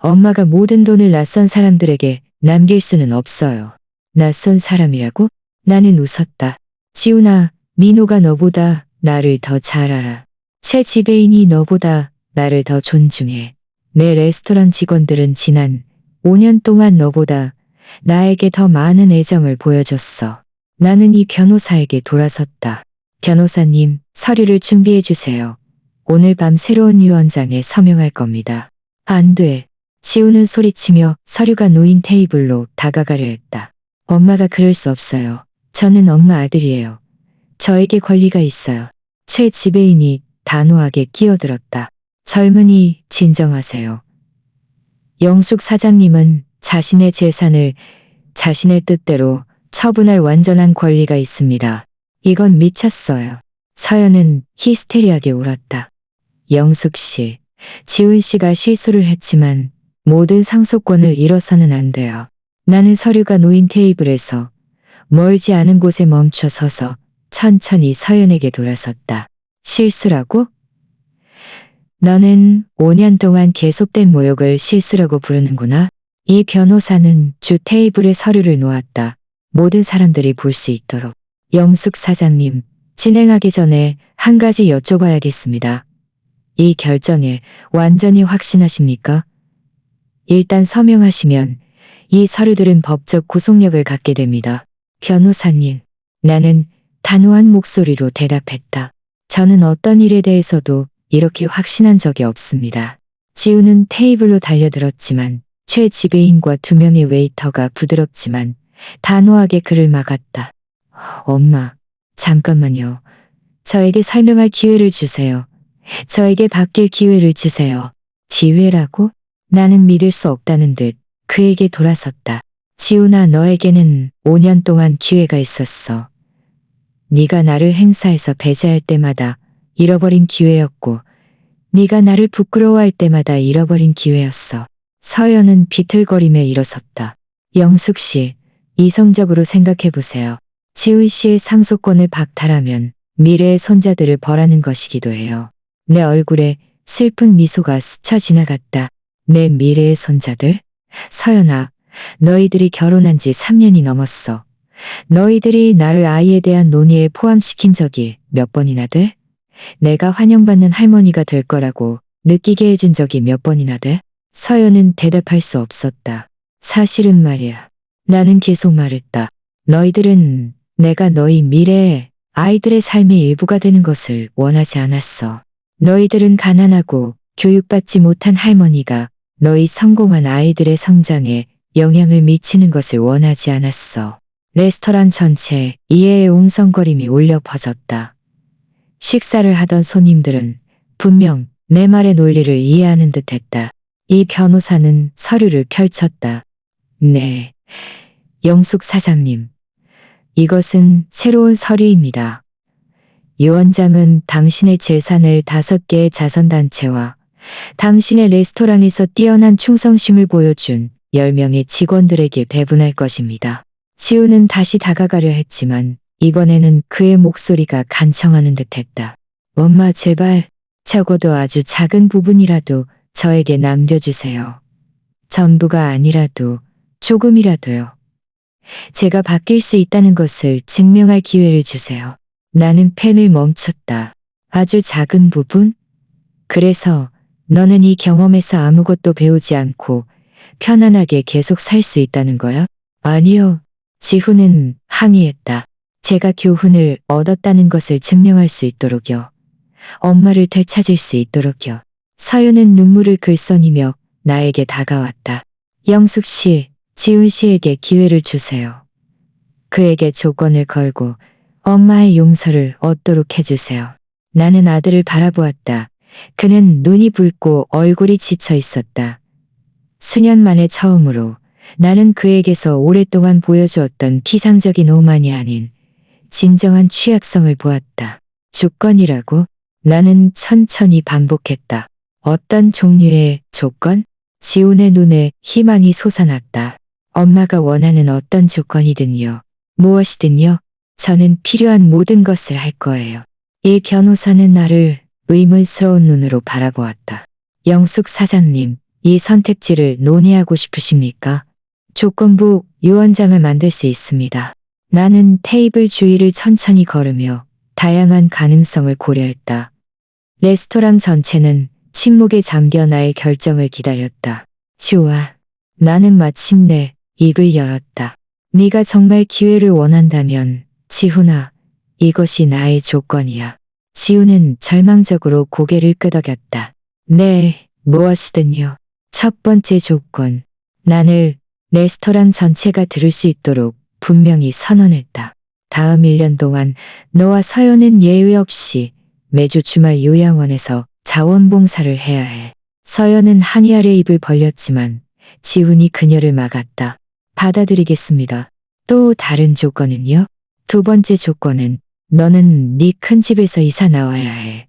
엄마가 모든 돈을 낯선 사람들에게 남길 수는 없어요. 낯선 사람이라고? 나는 웃었다. 지훈아, 민호가 너보다 나를 더 잘 알아. 최 지배인이 너보다 나를 더 존중해. 내 레스토랑 직원들은 지난 5년 동안 너보다 나에게 더 많은 애정을 보여줬어. 나는 이 변호사에게 돌아섰다. 변호사님, 서류를 준비해 주세요. 오늘 밤 새로운 유언장에 서명할 겁니다. 안 돼. 지우는 소리치며 서류가 놓인 테이블로 다가가려 했다. 엄마가 그럴 수 없어요. 저는 엄마 아들이에요. 저에게 권리가 있어요. 최 지배인이 단호하게 끼어들었다. 젊은이, 진정하세요. 영숙 사장님은 자신의 재산을 자신의 뜻대로 처분할 완전한 권리가 있습니다. 이건 미쳤어요. 서연은 히스테리하게 울었다. 영숙 씨, 지훈 씨가 실수를 했지만 모든 상속권을 잃어서는 안 돼요. 나는 서류가 놓인 테이블에서 멀지 않은 곳에 멈춰 서서 천천히 서연에게 돌아섰다. 실수라고? 너는 5년 동안 계속된 모욕을 실수라고 부르는구나. 이 변호사는 주 테이블에 서류를 놓았다. 모든 사람들이 볼 수 있도록. 영숙 사장님, 진행하기 전에 한 가지 여쭤봐야겠습니다. 이 결정에 완전히 확신하십니까? 일단 서명하시면 이 서류들은 법적 구속력을 갖게 됩니다. 변호사님, 나는 단호한 목소리로 대답했다. 저는 어떤 일에 대해서도 이렇게 확신한 적이 없습니다. 지우는 테이블로 달려들었지만 최 지배인과 2명의 웨이터가 부드럽지만 단호하게 그를 막았다. 엄마, 잠깐만요. 저에게 설명할 기회를 주세요. 저에게 바뀔 기회를 주세요. 기회라고? 나는 믿을 수 없다는 듯 그에게 돌아섰다. 지훈아, 너에게는 5년 동안 기회가 있었어. 네가 나를 행사에서 배제할 때마다 잃어버린 기회였고 네가 나를 부끄러워할 때마다 잃어버린 기회였어. 서연은 비틀거리며 일어섰다. 영숙 씨, 이성적으로 생각해보세요. 지훈 씨의 상속권을 박탈하면 미래의 손자들을 벌하는 것이기도 해요. 내 얼굴에 슬픈 미소가 스쳐 지나갔다. 내 미래의 손자들? 서연아, 너희들이 결혼한 지 3년이 넘었어. 너희들이 나를 아이에 대한 논의에 포함시킨 적이 몇 번이나 돼? 내가 환영받는 할머니가 될 거라고 느끼게 해준 적이 몇 번이나 돼? 서연은 대답할 수 없었다. 사실은 말이야. 나는 계속 말했다. 너희들은 내가 너희 미래에 아이들의 삶의 일부가 되는 것을 원하지 않았어. 너희들은 가난하고 교육받지 못한 할머니가 너희 성공한 아이들의 성장에 영향을 미치는 것을 원하지 않았어. 레스토랑 전체에 이해의 웅성거림이 울려 퍼졌다. 식사를 하던 손님들은 분명 내 말의 논리를 이해하는 듯했다. 이 변호사는 서류를 펼쳤다. 네, 영숙 사장님. 이것은 새로운 서류입니다. 유언장은 당신의 재산을 5개의 자선단체와 당신의 레스토랑에서 뛰어난 충성심을 보여준 10명의 직원들에게 배분할 것입니다. 지우는 다시 다가가려 했지만 이번에는 그의 목소리가 간청하는 듯했다. 엄마 제발 적어도 아주 작은 부분이라도 저에게 남겨주세요. 전부가 아니라도 조금이라도요. 제가 바뀔 수 있다는 것을 증명할 기회를 주세요. 나는 펜을 멈췄다. 아주 작은 부분? 그래서 너는 이 경험에서 아무것도 배우지 않고 편안하게 계속 살 수 있다는 거야? 아니요. 지훈은 항의했다. 제가 교훈을 얻었다는 것을 증명할 수 있도록요. 엄마를 되찾을 수 있도록요. 서윤은 눈물을 글썽이며 나에게 다가왔다. 영숙 씨, 지훈 씨에게 기회를 주세요. 그에게 조건을 걸고 엄마의 용서를 얻도록 해주세요. 나는 아들을 바라보았다. 그는 눈이 붉고 얼굴이 지쳐 있었다. 수년 만에 처음으로 나는 그에게서 오랫동안 보여주었던 피상적인 오만이 아닌 진정한 취약성을 보았다. 조건이라고? 나는 천천히 반복했다. 어떤 종류의 조건? 지훈의 눈에 희망이 솟아났다. 엄마가 원하는 어떤 조건이든요. 무엇이든요. 저는 필요한 모든 것을 할 거예요. 이 변호사는 나를 의문스러운 눈으로 바라보았다. 영숙 사장님, 이 선택지를 논의하고 싶으십니까? 조건부 유언장을 만들 수 있습니다. 나는 테이블 주위를 천천히 걸으며 다양한 가능성을 고려했다. 레스토랑 전체는 침묵에 잠겨 나의 결정을 기다렸다. 좋아. 나는 마침내 입을 열었다. 네가 정말 기회를 원한다면 지훈아, 이것이 나의 조건이야. 지훈은 절망적으로 고개를 끄덕였다. 네, 무엇이든요. 첫 번째 조건. 나를 레스토랑 전체가 들을 수 있도록 분명히 선언했다. 다음 1년 동안 너와 서연은 예외 없이 매주 주말 요양원에서 자원봉사를 해야 해. 서연은 한이 아래 입을 벌렸지만 지훈이 그녀를 막았다. 받아들이겠습니다. 또 다른 조건은요? 두 번째 조건은 너는 네 큰 집에서 이사 나와야 해.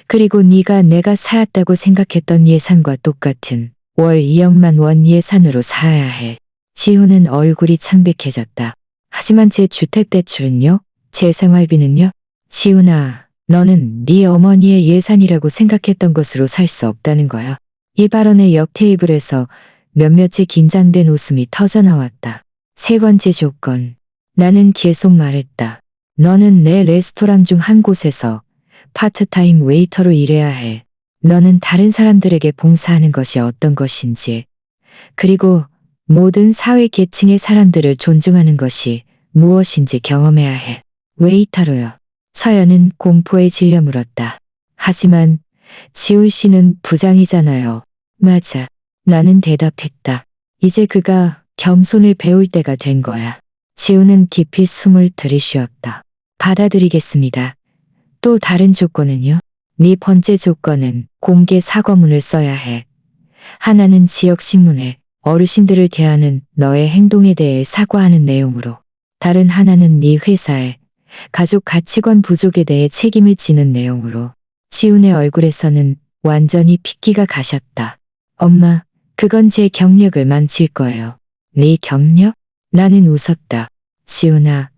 그리고 네가 내가 사았다고 생각했던 예산과 똑같은 월 2억만 원 예산으로 사야 해. 지훈은 얼굴이 창백해졌다. 하지만 제 주택대출은요? 제 생활비는요? 지훈아, 너는 네 어머니의 예산이라고 생각했던 것으로 살 수 없다는 거야. 이 발언의 옆 테이블에서 몇몇의 긴장된 웃음이 터져나왔다. 세 번째 조건. 나는 계속 말했다. 너는 내 레스토랑 중 한 곳에서 파트타임 웨이터로 일해야 해. 너는 다른 사람들에게 봉사하는 것이 어떤 것인지, 그리고 모든 사회 계층의 사람들을 존중하는 것이 무엇인지 경험해야 해. 웨이터로요. 서연은 공포에 질려 물었다. 하지만 지훈 씨는 부장이잖아요. 맞아. 나는 대답했다. 이제 그가 겸손을 배울 때가 된 거야. 지훈은 깊이 숨을 들이쉬었다. 받아들이겠습니다. 또 다른 조건은요? 네 번째 조건은 공개 사과문을 써야 해. 하나는 지역신문에 어르신들을 대하는 너의 행동에 대해 사과하는 내용으로, 다른 하나는 네 회사의 가족 가치관 부족에 대해 책임을 지는 내용으로. 지훈의 얼굴에서는 완전히 핏기가 가셨다. 엄마, 그건 제 경력을 망칠 거예요. 네 경력? 나는 웃었다. 지훈아,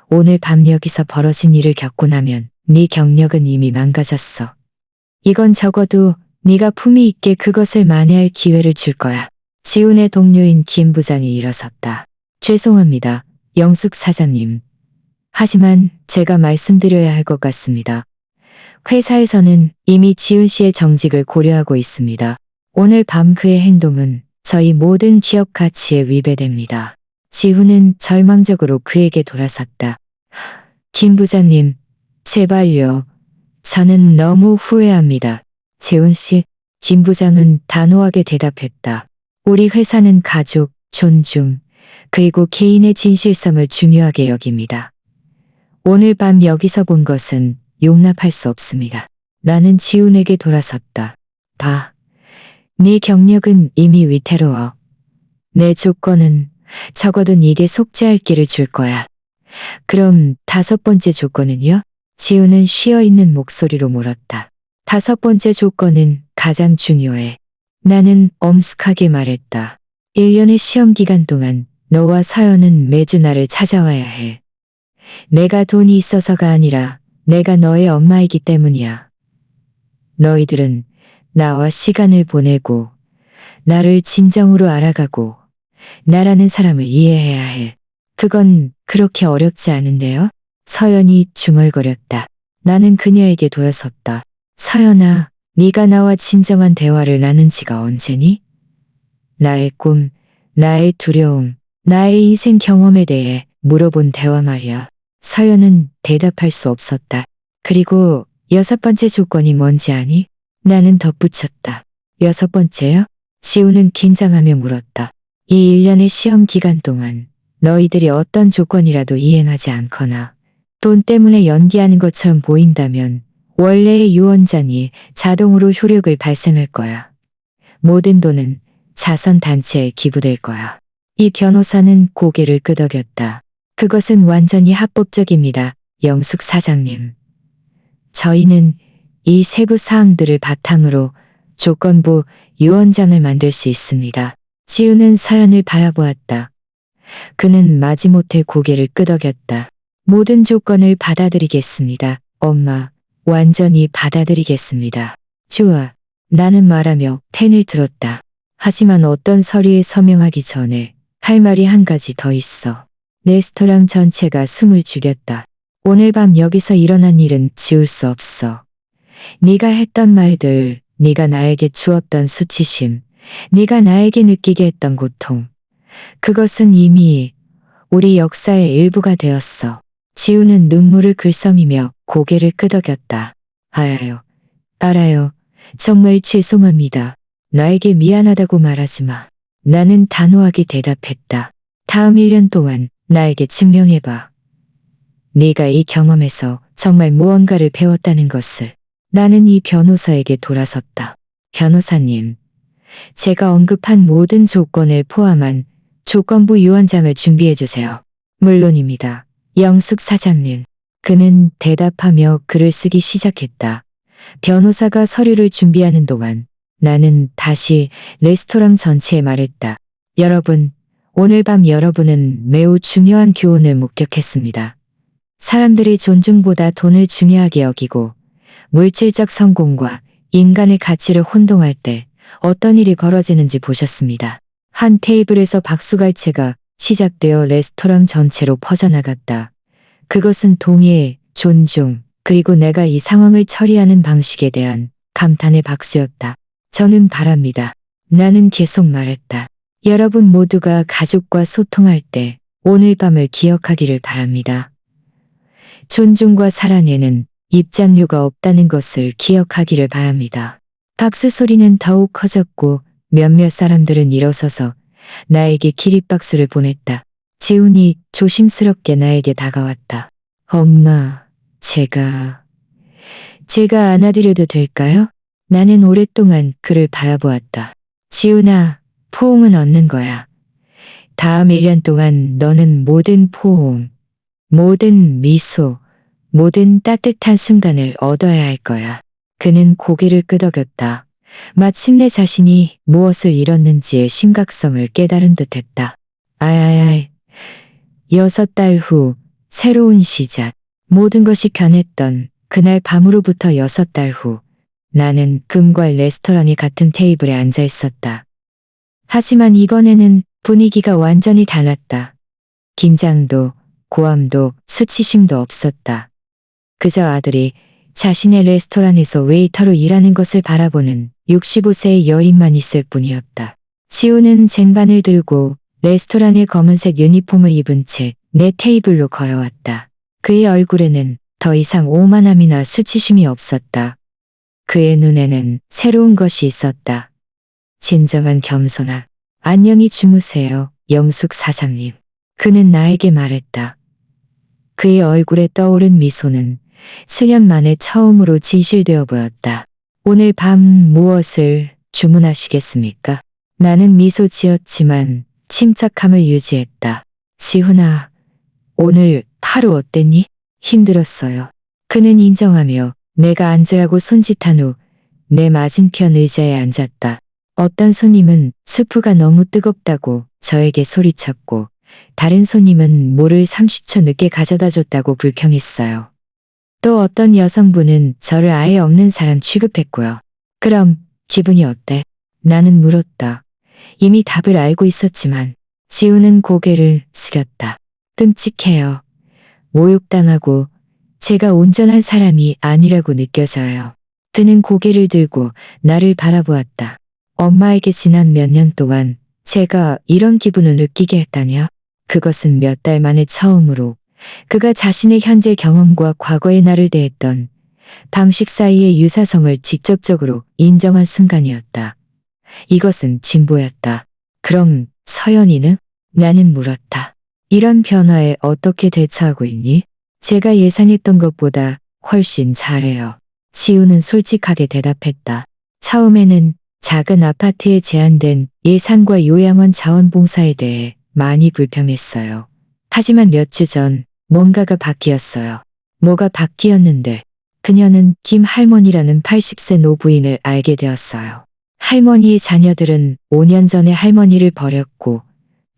오늘 밤 여기서 벌어진 일을 겪고 나면 네 경력은 이미 망가졌어. 이건 적어도 네가 품위 있게 그것을 만회할 기회를 줄 거야. 지훈의 동료인 김 부장이 일어섰다. 죄송합니다, 영숙 사장님. 하지만 제가 말씀드려야 할 것 같습니다. 회사에서는 이미 지훈 씨의 정직을 고려하고 있습니다. 오늘 밤 그의 행동은 저희 모든 기업 가치에 위배됩니다. 지훈은 절망적으로 그에게 돌아섰다. 김 부장님, 제발요. 저는 너무 후회합니다. 재훈 씨, 김 부장은 단호하게 대답했다. 우리 회사는 가족, 존중, 그리고 개인의 진실성을 중요하게 여깁니다. 오늘 밤 여기서 본 것은 용납할 수 없습니다. 나는 지훈에게 돌아섰다. 봐. 네 경력은 이미 위태로워. 내 조건은 적어도 네게 속죄할 길을 줄 거야. 그럼 다섯 번째 조건은요? 지훈은 쉬어있는 목소리로 물었다. 5번째 조건은 가장 중요해. 나는 엄숙하게 말했다. 1년의 시험 기간 동안 너와 서연은 매주 나를 찾아와야 해. 내가 돈이 있어서가 아니라 내가 너의 엄마이기 때문이야. 너희들은 나와 시간을 보내고 나를 진정으로 알아가고 나라는 사람을 이해해야 해. 그건 그렇게 어렵지 않은데요? 서연이 중얼거렸다. 나는 그녀에게 돌아섰다. 서연아, 네가 나와 진정한 대화를 나눈 지가 언제니? 나의 꿈, 나의 두려움, 나의 인생 경험에 대해 물어본 대화 말이야. 서연은 대답할 수 없었다. 그리고 6번째 조건이 뭔지 아니? 나는 덧붙였다. 6번째요? 지우는 긴장하며 물었다. 이 1년의 시험 기간 동안 너희들이 어떤 조건이라도 이행하지 않거나 돈 때문에 연기하는 것처럼 보인다면 원래의 유언장이 자동으로 효력을 발생할 거야. 모든 돈은 자선단체에 기부될 거야. 이 변호사는 고개를 끄덕였다. 그것은 완전히 합법적입니다. 영숙 사장님. 저희는 이 세부 사항들을 바탕으로 조건부 유언장을 만들 수 있습니다. 지우는 서연을 바라보았다. 그는 마지못해 고개를 끄덕였다. 모든 조건을 받아들이겠습니다. 엄마, 완전히 받아들이겠습니다. 좋아. 나는 말하며 펜을 들었다. 하지만 어떤 서류에 서명하기 전에 할 말이 한 가지 더 있어. 레스토랑 전체가 숨을 죽였다. 오늘 밤 여기서 일어난 일은 지울 수 없어. 네가 했던 말들, 네가 나에게 주었던 수치심, 네가 나에게 느끼게 했던 고통. 그것은 이미 우리 역사의 일부가 되었어. 지우는 눈물을 글썽이며 고개를 끄덕였다. 알아요. 정말 죄송합니다. 나에게 미안하다고 말하지 마. 나는 단호하게 대답했다. 다음 1년 동안 나에게 증명해봐. 네가 이 경험에서 정말 무언가를 배웠다는 것을. 나는 이 변호사에게 돌아섰다. 변호사님, 제가 언급한 모든 조건을 포함한 조건부 유언장을 준비해주세요. 물론입니다. 영숙 사장님. 그는 대답하며 글을 쓰기 시작했다. 변호사가 서류를 준비하는 동안 나는 다시 레스토랑 전체에 말했다. 여러분, 오늘 밤 여러분은 매우 중요한 교훈을 목격했습니다. 사람들이 존중보다 돈을 중요하게 여기고 물질적 성공과 인간의 가치를 혼동할 때 어떤 일이 벌어지는지 보셨습니다. 한 테이블에서 박수갈채가 시작되어 레스토랑 전체로 퍼져나갔다. 그것은 동의, 존중, 그리고 내가 이 상황을 처리하는 방식에 대한 감탄의 박수였다. 저는 바랍니다. 나는 계속 말했다. 여러분 모두가 가족과 소통할 때 오늘 밤을 기억하기를 바랍니다. 존중과 사랑에는 입장료가 없다는 것을 기억하기를 바랍니다. 박수 소리는 더욱 커졌고 몇몇 사람들은 일어서서 나에게 기립박수를 보냈다. 지훈이 조심스럽게 나에게 다가왔다. 엄마, 제가 안아드려도 될까요? 나는 오랫동안 그를 바라보았다. 지훈아, 포옹은 얻는 거야. 다음 1년 동안 너는 모든 포옹, 모든 미소, 모든 따뜻한 순간을 얻어야 할 거야. 그는 고개를 끄덕였다. 마침내 자신이 무엇을 잃었는지의 심각성을 깨달은 듯했다. 6달 후 새로운 시작. 모든 것이 변했던 그날 밤으로부터 6달 후 나는 금과 레스토랑이 같은 테이블에 앉아 있었다. 하지만 이번에는 분위기가 완전히 달랐다. 긴장도 고함도 수치심도 없었다. 그저 아들이 자신의 레스토랑에서 웨이터로 일하는 것을 바라보는 65세의 여인만 있을 뿐이었다. 지우는 쟁반을 들고 레스토랑의 검은색 유니폼을 입은 채 내 테이블로 걸어왔다. 그의 얼굴에는 더 이상 오만함이나 수치심이 없었다. 그의 눈에는 새로운 것이 있었다. 진정한 겸손함. 안녕히 주무세요, 영숙 사장님. 그는 나에게 말했다. 그의 얼굴에 떠오른 미소는 수년 만에 처음으로 진실되어 보였다. 오늘 밤 무엇을 주문하시겠습니까? 나는 미소 지었지만 침착함을 유지했다. 지훈아, 오늘 하루 어땠니? 힘들었어요. 그는 인정하며 내가 앉으라고 손짓한 후 내 맞은편 의자에 앉았다. 어떤 손님은 수프가 너무 뜨겁다고 저에게 소리쳤고 다른 손님은 물을 30초 늦게 가져다 줬다고 불평했어요. 또 어떤 여성분은 저를 아예 없는 사람 취급했고요. 그럼 기분이 어때? 나는 물었다. 이미 답을 알고 있었지만 지우는 고개를 숙였다. 끔찍해요. 모욕당하고 제가 온전한 사람이 아니라고 느껴져요. 그는 고개를 들고 나를 바라보았다. 엄마에게 지난 몇 년 동안 제가 이런 기분을 느끼게 했다냐? 그것은 몇 달 만에 처음으로 그가 자신의 현재 경험과 과거의 나를 대했던 방식 사이의 유사성을 직접적으로 인정한 순간이었다. 이것은 진보였다. 그럼 서연이는? 나는 물었다. 이런 변화에 어떻게 대처하고 있니? 제가 예상했던 것보다 훨씬 잘해요. 지우는 솔직하게 대답했다. 처음에는 작은 아파트에 제한된 예산과 요양원 자원봉사에 대해 많이 불평했어요. 하지만 몇 주 전 뭔가가 바뀌었어요. 뭐가 바뀌었는데 그녀는 김 할머니라는 80세 노부인을 알게 되었어요. 할머니의 자녀들은 5년 전에 할머니를 버렸고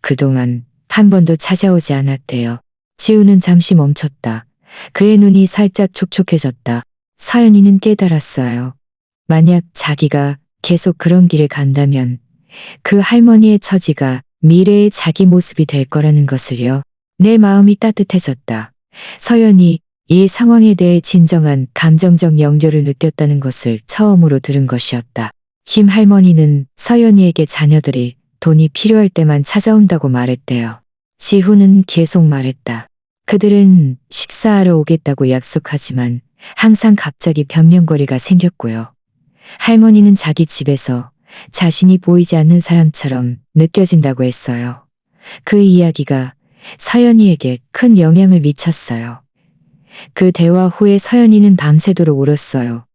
그동안 한 번도 찾아오지 않았대요. 지우는 잠시 멈췄다. 그의 눈이 살짝 촉촉해졌다. 서연이는 깨달았어요. 만약 자기가 계속 그런 길을 간다면 그 할머니의 처지가 미래의 자기 모습이 될 거라는 것을요. 내 마음이 따뜻해졌다. 서연이 이 상황에 대해 진정한 감정적 연결을 느꼈다는 것을 처음으로 들은 것이었다. 김 할머니는 서연이에게 자녀들이 돈이 필요할 때만 찾아온다고 말했대요. 지후는 계속 말했다. 그들은 식사하러 오겠다고 약속하지만 항상 갑자기 변명거리가 생겼고요. 할머니는 자기 집에서 자신이 보이지 않는 사람처럼 느껴진다고 했어요. 그 이야기가 서연이에게 큰 영향을 미쳤어요. 그 대화 후에 서연이는 밤새도록 울었어요.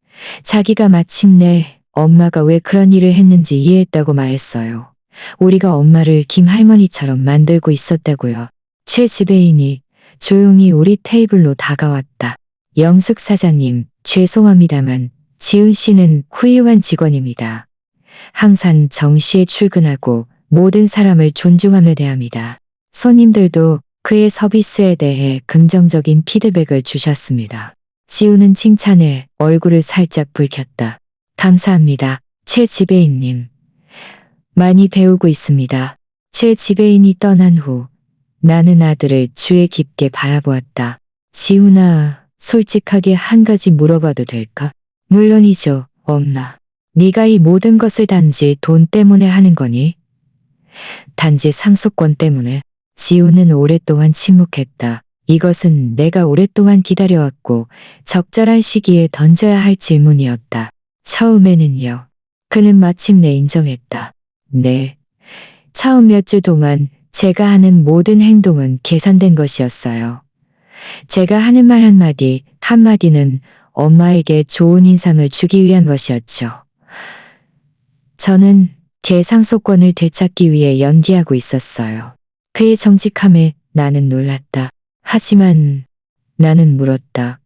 자기가 마침내 엄마가 왜 그런 일을 했는지 이해했다고 말했어요. 우리가 엄마를 김 할머니처럼 만들고 있었다고요. 최 지배인이 조용히 우리 테이블로 다가왔다. 영숙 사장님, 죄송합니다만 지훈 씨는 훌륭한 직원입니다. 항상 정시에 출근하고 모든 사람을 존중하며 대합니다. 손님들도 그의 서비스에 대해 긍정적인 피드백을 주셨습니다. 지우는 칭찬에 얼굴을 살짝 붉혔다. 감사합니다. 최 지배인님. 많이 배우고 있습니다. 최 지배인이 떠난 후 나는 아들을 주의 깊게 바라보았다. 지훈아, 솔직하게 한 가지 물어봐도 될까? 물론이죠, 엄마. 네가 이 모든 것을 단지 돈 때문에 하는 거니? 단지 상속권 때문에? 지우는 오랫동안 침묵했다. 이것은 내가 오랫동안 기다려왔고 적절한 시기에 던져야 할 질문이었다. 처음에는요. 그는 마침내 인정했다. 네. 처음 몇 주 동안 제가 하는 모든 행동은 계산된 것이었어요. 제가 하는 말 한마디, 한마디는 엄마에게 좋은 인상을 주기 위한 것이었죠. 저는 제 상속권을 되찾기 위해 연기하고 있었어요. 그의 정직함에 나는 놀랐다. 하지만 나는 물었다.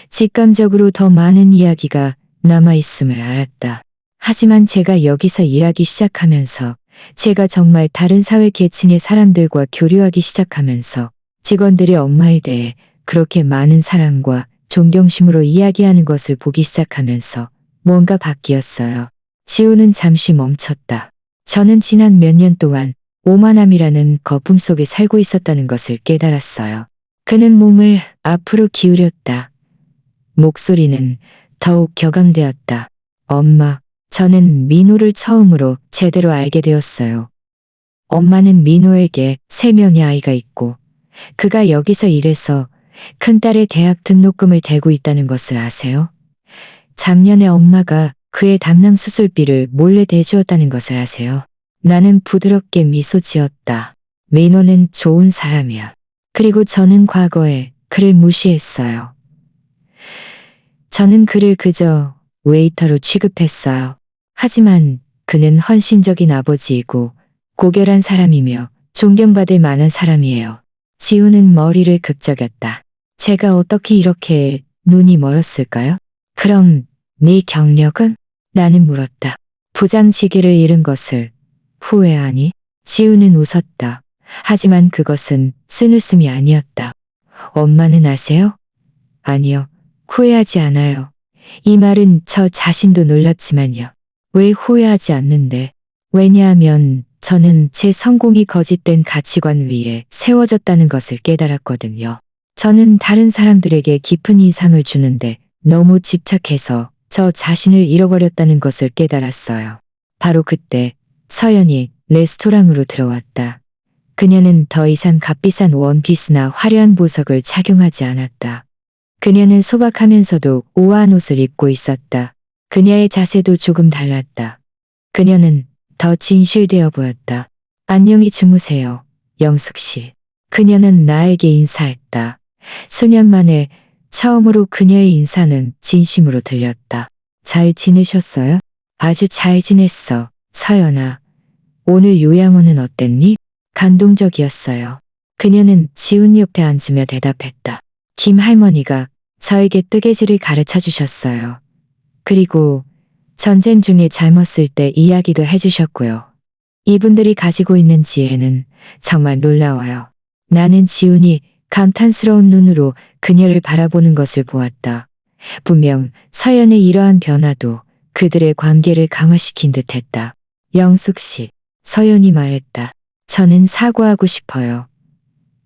직감적으로 더 많은 이야기가 남아있음을 알았다. 하지만 제가 여기서 일하기 시작하면서 제가 정말 다른 사회 계층의 사람들과 교류하기 시작하면서 직원들이 엄마에 대해 그렇게 많은 사랑과 존경심으로 이야기하는 것을 보기 시작하면서 뭔가 바뀌었어요. 지우는 잠시 멈췄다. 저는 지난 몇 년 동안 오만함이라는 거품 속에 살고 있었다는 것을 깨달았어요. 그는 몸을 앞으로 기울였다. 목소리는 더욱 격앙되었다. 엄마, 저는 민호를 처음으로 제대로 알게 되었어요. 엄마는 민호에게 3명의 아이가 있고 그가 여기서 일해서 큰딸의 대학 등록금을 대고 있다는 것을 아세요? 작년에 엄마가 그의 담낭 수술비를 몰래 대주었다는 것을 아세요? 나는 부드럽게 미소 지었다. 민호는 좋은 사람이야. 그리고 저는 과거에 그를 무시했어요. 저는 그를 그저 웨이터로 취급했어요. 하지만 그는 헌신적인 아버지이고 고결한 사람이며 존경받을 만한 사람이에요. 지우는 머리를 극적였다. 제가 어떻게 이렇게 눈이 멀었을까요? 그럼 네 경력은? 나는 물었다. 부장지기를 잃은 것을 후회하니? 지우는 웃었다. 하지만 그것은 쓴웃음이 아니었다. 엄마는 아세요? 아니요. 후회하지 않아요. 이 말은 저 자신도 놀랐지만요. 왜 후회하지 않는데? 왜냐하면 저는 제 성공이 거짓된 가치관 위에 세워졌다는 것을 깨달았거든요. 저는 다른 사람들에게 깊은 인상을 주는데 너무 집착해서 저 자신을 잃어버렸다는 것을 깨달았어요. 바로 그때 서연이 레스토랑으로 들어왔다. 그녀는 더 이상 값비싼 원피스나 화려한 보석을 착용하지 않았다. 그녀는 소박하면서도 우아한 옷을 입고 있었다. 그녀의 자세도 조금 달랐다. 그녀는 더 진실되어 보였다. 안녕히 주무세요, 영숙 씨. 그녀는 나에게 인사했다. 수년 만에 처음으로 그녀의 인사는 진심으로 들렸다. 잘 지내셨어요? 아주 잘 지냈어, 서연아. 오늘 요양원은 어땠니? 감동적이었어요. 그녀는 지훈 옆에 앉으며 대답했다. 김 할머니가 저에게 뜨개질을 가르쳐 주셨어요. 그리고 전쟁 중에 젊었을 때 이야기도 해주셨고요. 이분들이 가지고 있는 지혜는 정말 놀라워요. 나는 지훈이 감탄스러운 눈으로 그녀를 바라보는 것을 보았다. 분명 서연의 이러한 변화도 그들의 관계를 강화시킨 듯했다. 영숙 씨, 서연이 말했다. 저는 사과하고 싶어요.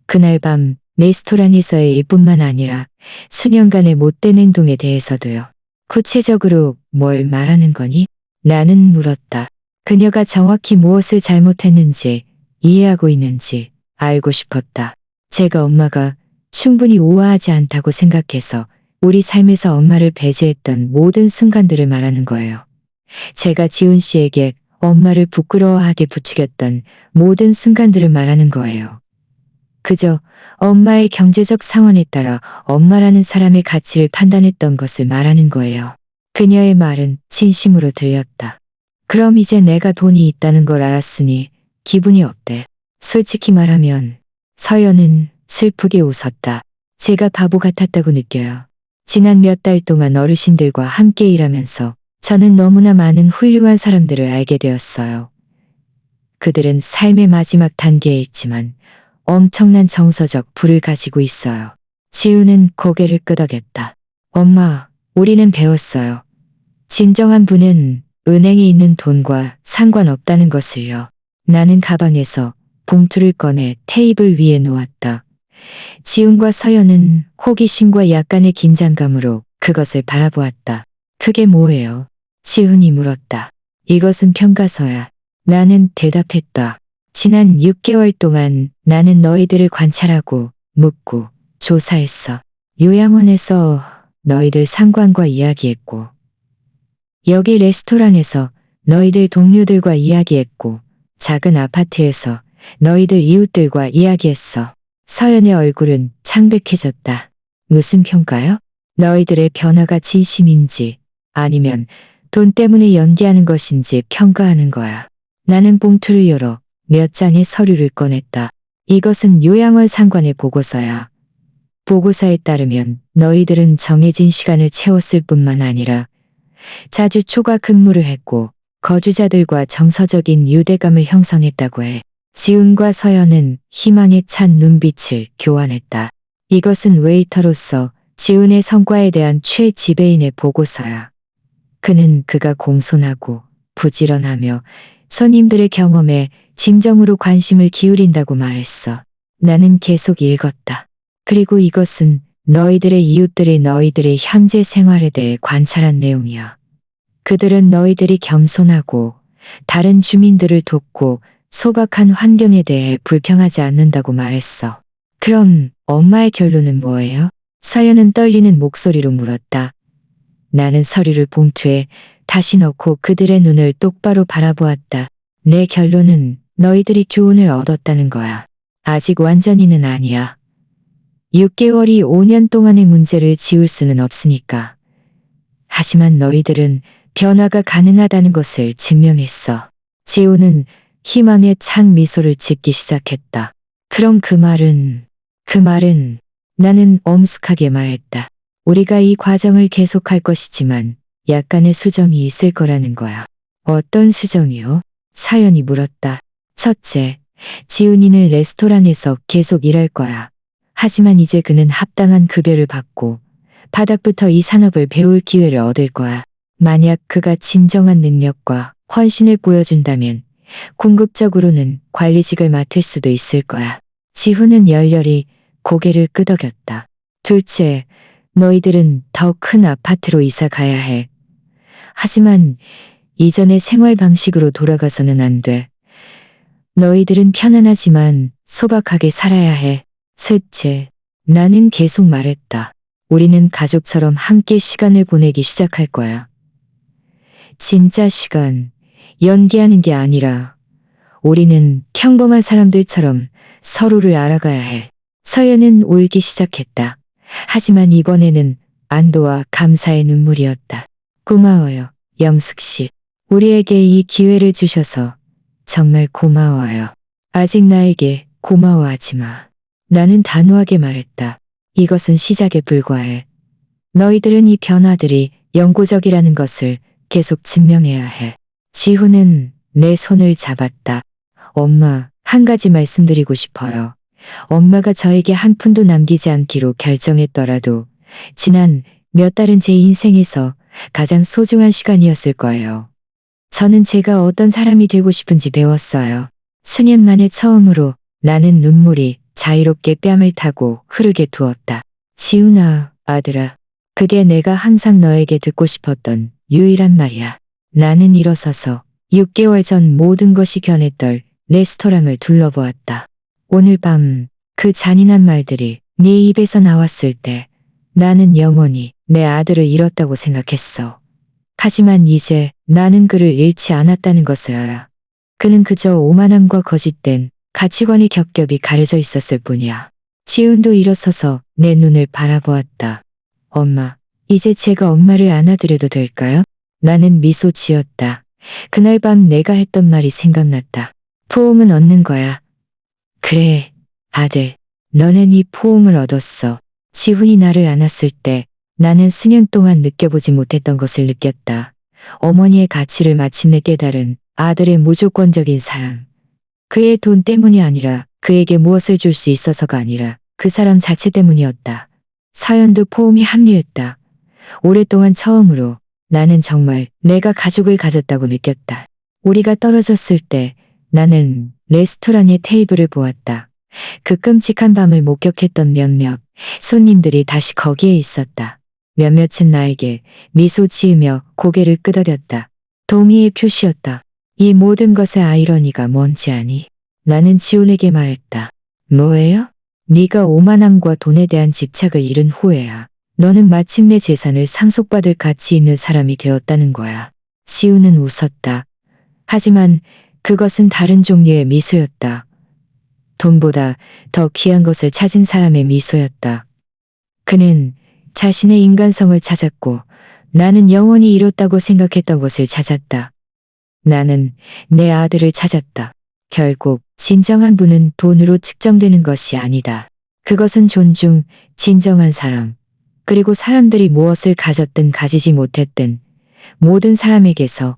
그날 밤 레스토랑에서의 일뿐만 아니라 수년간의 못된 행동에 대해서도요. 구체적으로 뭘 말하는 거니? 나는 물었다. 그녀가 정확히 무엇을 잘못했는지 이해하고 있는지 알고 싶었다. 제가 엄마가 충분히 우아하지 않다고 생각해서 우리 삶에서 엄마를 배제했던 모든 순간들을 말하는 거예요. 제가 지훈 씨에게 엄마를 부끄러워하게 부추겼던 모든 순간들을 말하는 거예요. 그저 엄마의 경제적 상황에 따라 엄마라는 사람의 가치를 판단했던 것을 말하는 거예요. 그녀의 말은 진심으로 들렸다. 그럼 이제 내가 돈이 있다는 걸 알았으니 기분이 어때? 솔직히 말하면 서연은 슬프게 웃었다. 제가 바보 같았다고 느껴요. 지난 몇 달 동안 어르신들과 함께 일하면서 저는 너무나 많은 훌륭한 사람들을 알게 되었어요. 그들은 삶의 마지막 단계에 있지만 엄청난 정서적 부를 가지고 있어요. 지우는 고개를 끄덕였다. 엄마, 우리는 배웠어요. 진정한 부는 은행에 있는 돈과 상관없다는 것을요. 나는 가방에서 봉투를 꺼내 테이블 위에 놓았다. 지훈과 서연은 호기심과 약간의 긴장감으로 그것을 바라보았다. 그게 뭐예요? 지훈이 물었다. 이것은 평가서야. 나는 대답했다. 지난 6개월 동안 나는 너희들을 관찰하고 묻고 조사했어. 요양원에서 너희들 상관과 이야기했고, 여기 레스토랑에서 너희들 동료들과 이야기했고, 작은 아파트에서 너희들 이웃들과 이야기했어. 서연의 얼굴은 창백해졌다. 무슨 평가요? 너희들의 변화가 진심인지 아니면 돈 때문에 연기하는 것인지 평가하는 거야. 나는 봉투를 열어 몇 장의 서류를 꺼냈다. 이것은 요양원 상관의 보고서야. 보고서에 따르면 너희들은 정해진 시간을 채웠을 뿐만 아니라 자주 초과 근무를 했고 거주자들과 정서적인 유대감을 형성했다고 해. 지훈과 서연은 희망에 찬 눈빛을 교환했다. 이것은 웨이터로서 지훈의 성과에 대한 최지배인의 보고서야. 그는 그가 공손하고 부지런하며 손님들의 경험에 진정으로 관심을 기울인다고 말했어. 나는 계속 읽었다. 그리고 이것은 너희들의 이웃들이 너희들의 현재 생활에 대해 관찰한 내용이야. 그들은 너희들이 겸손하고 다른 주민들을 돕고 소박한 환경에 대해 불평하지 않는다고 말했어. 그럼 엄마의 결론은 뭐예요? 서연은 떨리는 목소리로 물었다. 나는 서류를 봉투에 다시 넣고 그들의 눈을 똑바로 바라보았다. 내 결론은 너희들이 교훈을 얻었다는 거야. 아직 완전히는 아니야. 6개월이 5년 동안의 문제를 지울 수는 없으니까. 하지만 너희들은 변화가 가능하다는 것을 증명했어. 지호는 희망에 찬 미소를 짓기 시작했다. 그럼 그 말은 나는 엄숙하게 말했다. 우리가 이 과정을 계속할 것이지만 약간의 수정이 있을 거라는 거야. 어떤 수정이요? 사연이 물었다. 첫째, 지훈이는 레스토랑에서 계속 일할 거야. 하지만 이제 그는 합당한 급여를 받고 바닥부터 이 산업을 배울 기회를 얻을 거야. 만약 그가 진정한 능력과 헌신을 보여준다면 궁극적으로는 관리직을 맡을 수도 있을 거야. 지훈은 열렬히 고개를 끄덕였다. 둘째, 너희들은 더 큰 아파트로 이사 가야 해. 하지만 이전의 생활 방식으로 돌아가서는 안 돼. 너희들은 편안하지만 소박하게 살아야 해. 셋째, 나는 계속 말했다. 우리는 가족처럼 함께 시간을 보내기 시작할 거야. 진짜 시간, 연기하는 게 아니라 우리는 평범한 사람들처럼 서로를 알아가야 해. 서연은 울기 시작했다. 하지만 이번에는 안도와 감사의 눈물이었다. 고마워요, 영숙 씨. 우리에게 이 기회를 주셔서 정말 고마워요. 아직 나에게 고마워하지 마. 나는 단호하게 말했다. 이것은 시작에 불과해. 너희들은 이 변화들이 영구적이라는 것을 계속 증명해야 해. 지훈은 내 손을 잡았다. 엄마, 한 가지 말씀드리고 싶어요. 엄마가 저에게 한 푼도 남기지 않기로 결정했더라도 지난 몇 달은 제 인생에서 가장 소중한 시간이었을 거예요. 저는 제가 어떤 사람이 되고 싶은지 배웠어요. 수년 만에 처음으로 나는 눈물이 자유롭게 뺨을 타고 흐르게 두었다. 지훈아, 아들아. 그게 내가 항상 너에게 듣고 싶었던 유일한 말이야. 나는 일어서서 6개월 전 모든 것이 변했던 레스토랑을 둘러보았다. 오늘 밤 그 잔인한 말들이 네 입에서 나왔을 때 나는 영원히 내 아들을 잃었다고 생각했어. 하지만 이제 나는 그를 잃지 않았다는 것을 알아. 그는 그저 오만함과 거짓된 가치관이 겹겹이 가려져 있었을 뿐이야. 지훈도 일어서서 내 눈을 바라보았다. 엄마, 이제 제가 엄마를 안아드려도 될까요? 나는 미소 지었다. 그날 밤 내가 했던 말이 생각났다. 포옹은 얻는 거야. 그래, 아들. 너는 이 포옹을 얻었어. 지훈이 나를 안았을 때 나는 수년 동안 느껴보지 못했던 것을 느꼈다. 어머니의 가치를 마침내 깨달은 아들의 무조건적인 사랑. 그의 돈 때문이 아니라 그에게 무엇을 줄 수 있어서가 아니라 그 사람 자체 때문이었다. 서연도 포옹에 합류했다. 오랫동안 처음으로 나는 정말 내가 가족을 가졌다고 느꼈다. 우리가 떨어졌을 때 나는 레스토랑의 테이블을 보았다. 그 끔찍한 밤을 목격했던 몇몇 손님들이 다시 거기에 있었다. 몇몇은 나에게 미소 지으며 고개를 끄덕였다. 도미의 표시였다. 이 모든 것의 아이러니가 뭔지 아니? 나는 지훈에게 말했다. 뭐예요? 네가 오만함과 돈에 대한 집착을 잃은 후에야. 너는 마침내 재산을 상속받을 가치 있는 사람이 되었다는 거야. 지훈은 웃었다. 하지만 그것은 다른 종류의 미소였다. 돈보다 더 귀한 것을 찾은 사람의 미소였다. 그는 자신의 인간성을 찾았고 나는 영원히 잃었다고 생각했던 것을 찾았다. 나는 내 아들을 찾았다. 결국 진정한 부는 돈으로 측정되는 것이 아니다. 그것은 존중, 진정한 사랑, 그리고 사람들이 무엇을 가졌든 가지지 못했든 모든 사람에게서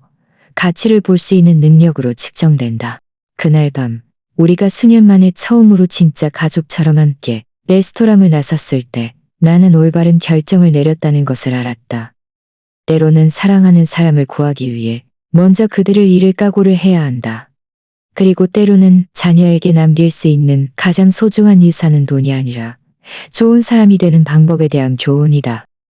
가치를 볼 수 있는 능력으로 측정된다. 그날 밤 우리가 수년 만에 처음으로 진짜 가족처럼 함께 레스토랑을 나섰을 때 나는 올바른 결정을 내렸다는 것을 알았다. 때로는 사랑하는 사람을 구하기 위해 먼저 그들을 잃을 각오를 해야 한다. 그리고 때로는 자녀에게 남길 수 있는 가장 소중한 유산은 돈이 아니라 좋은 사람이 되는 방법에 대한 교훈이다.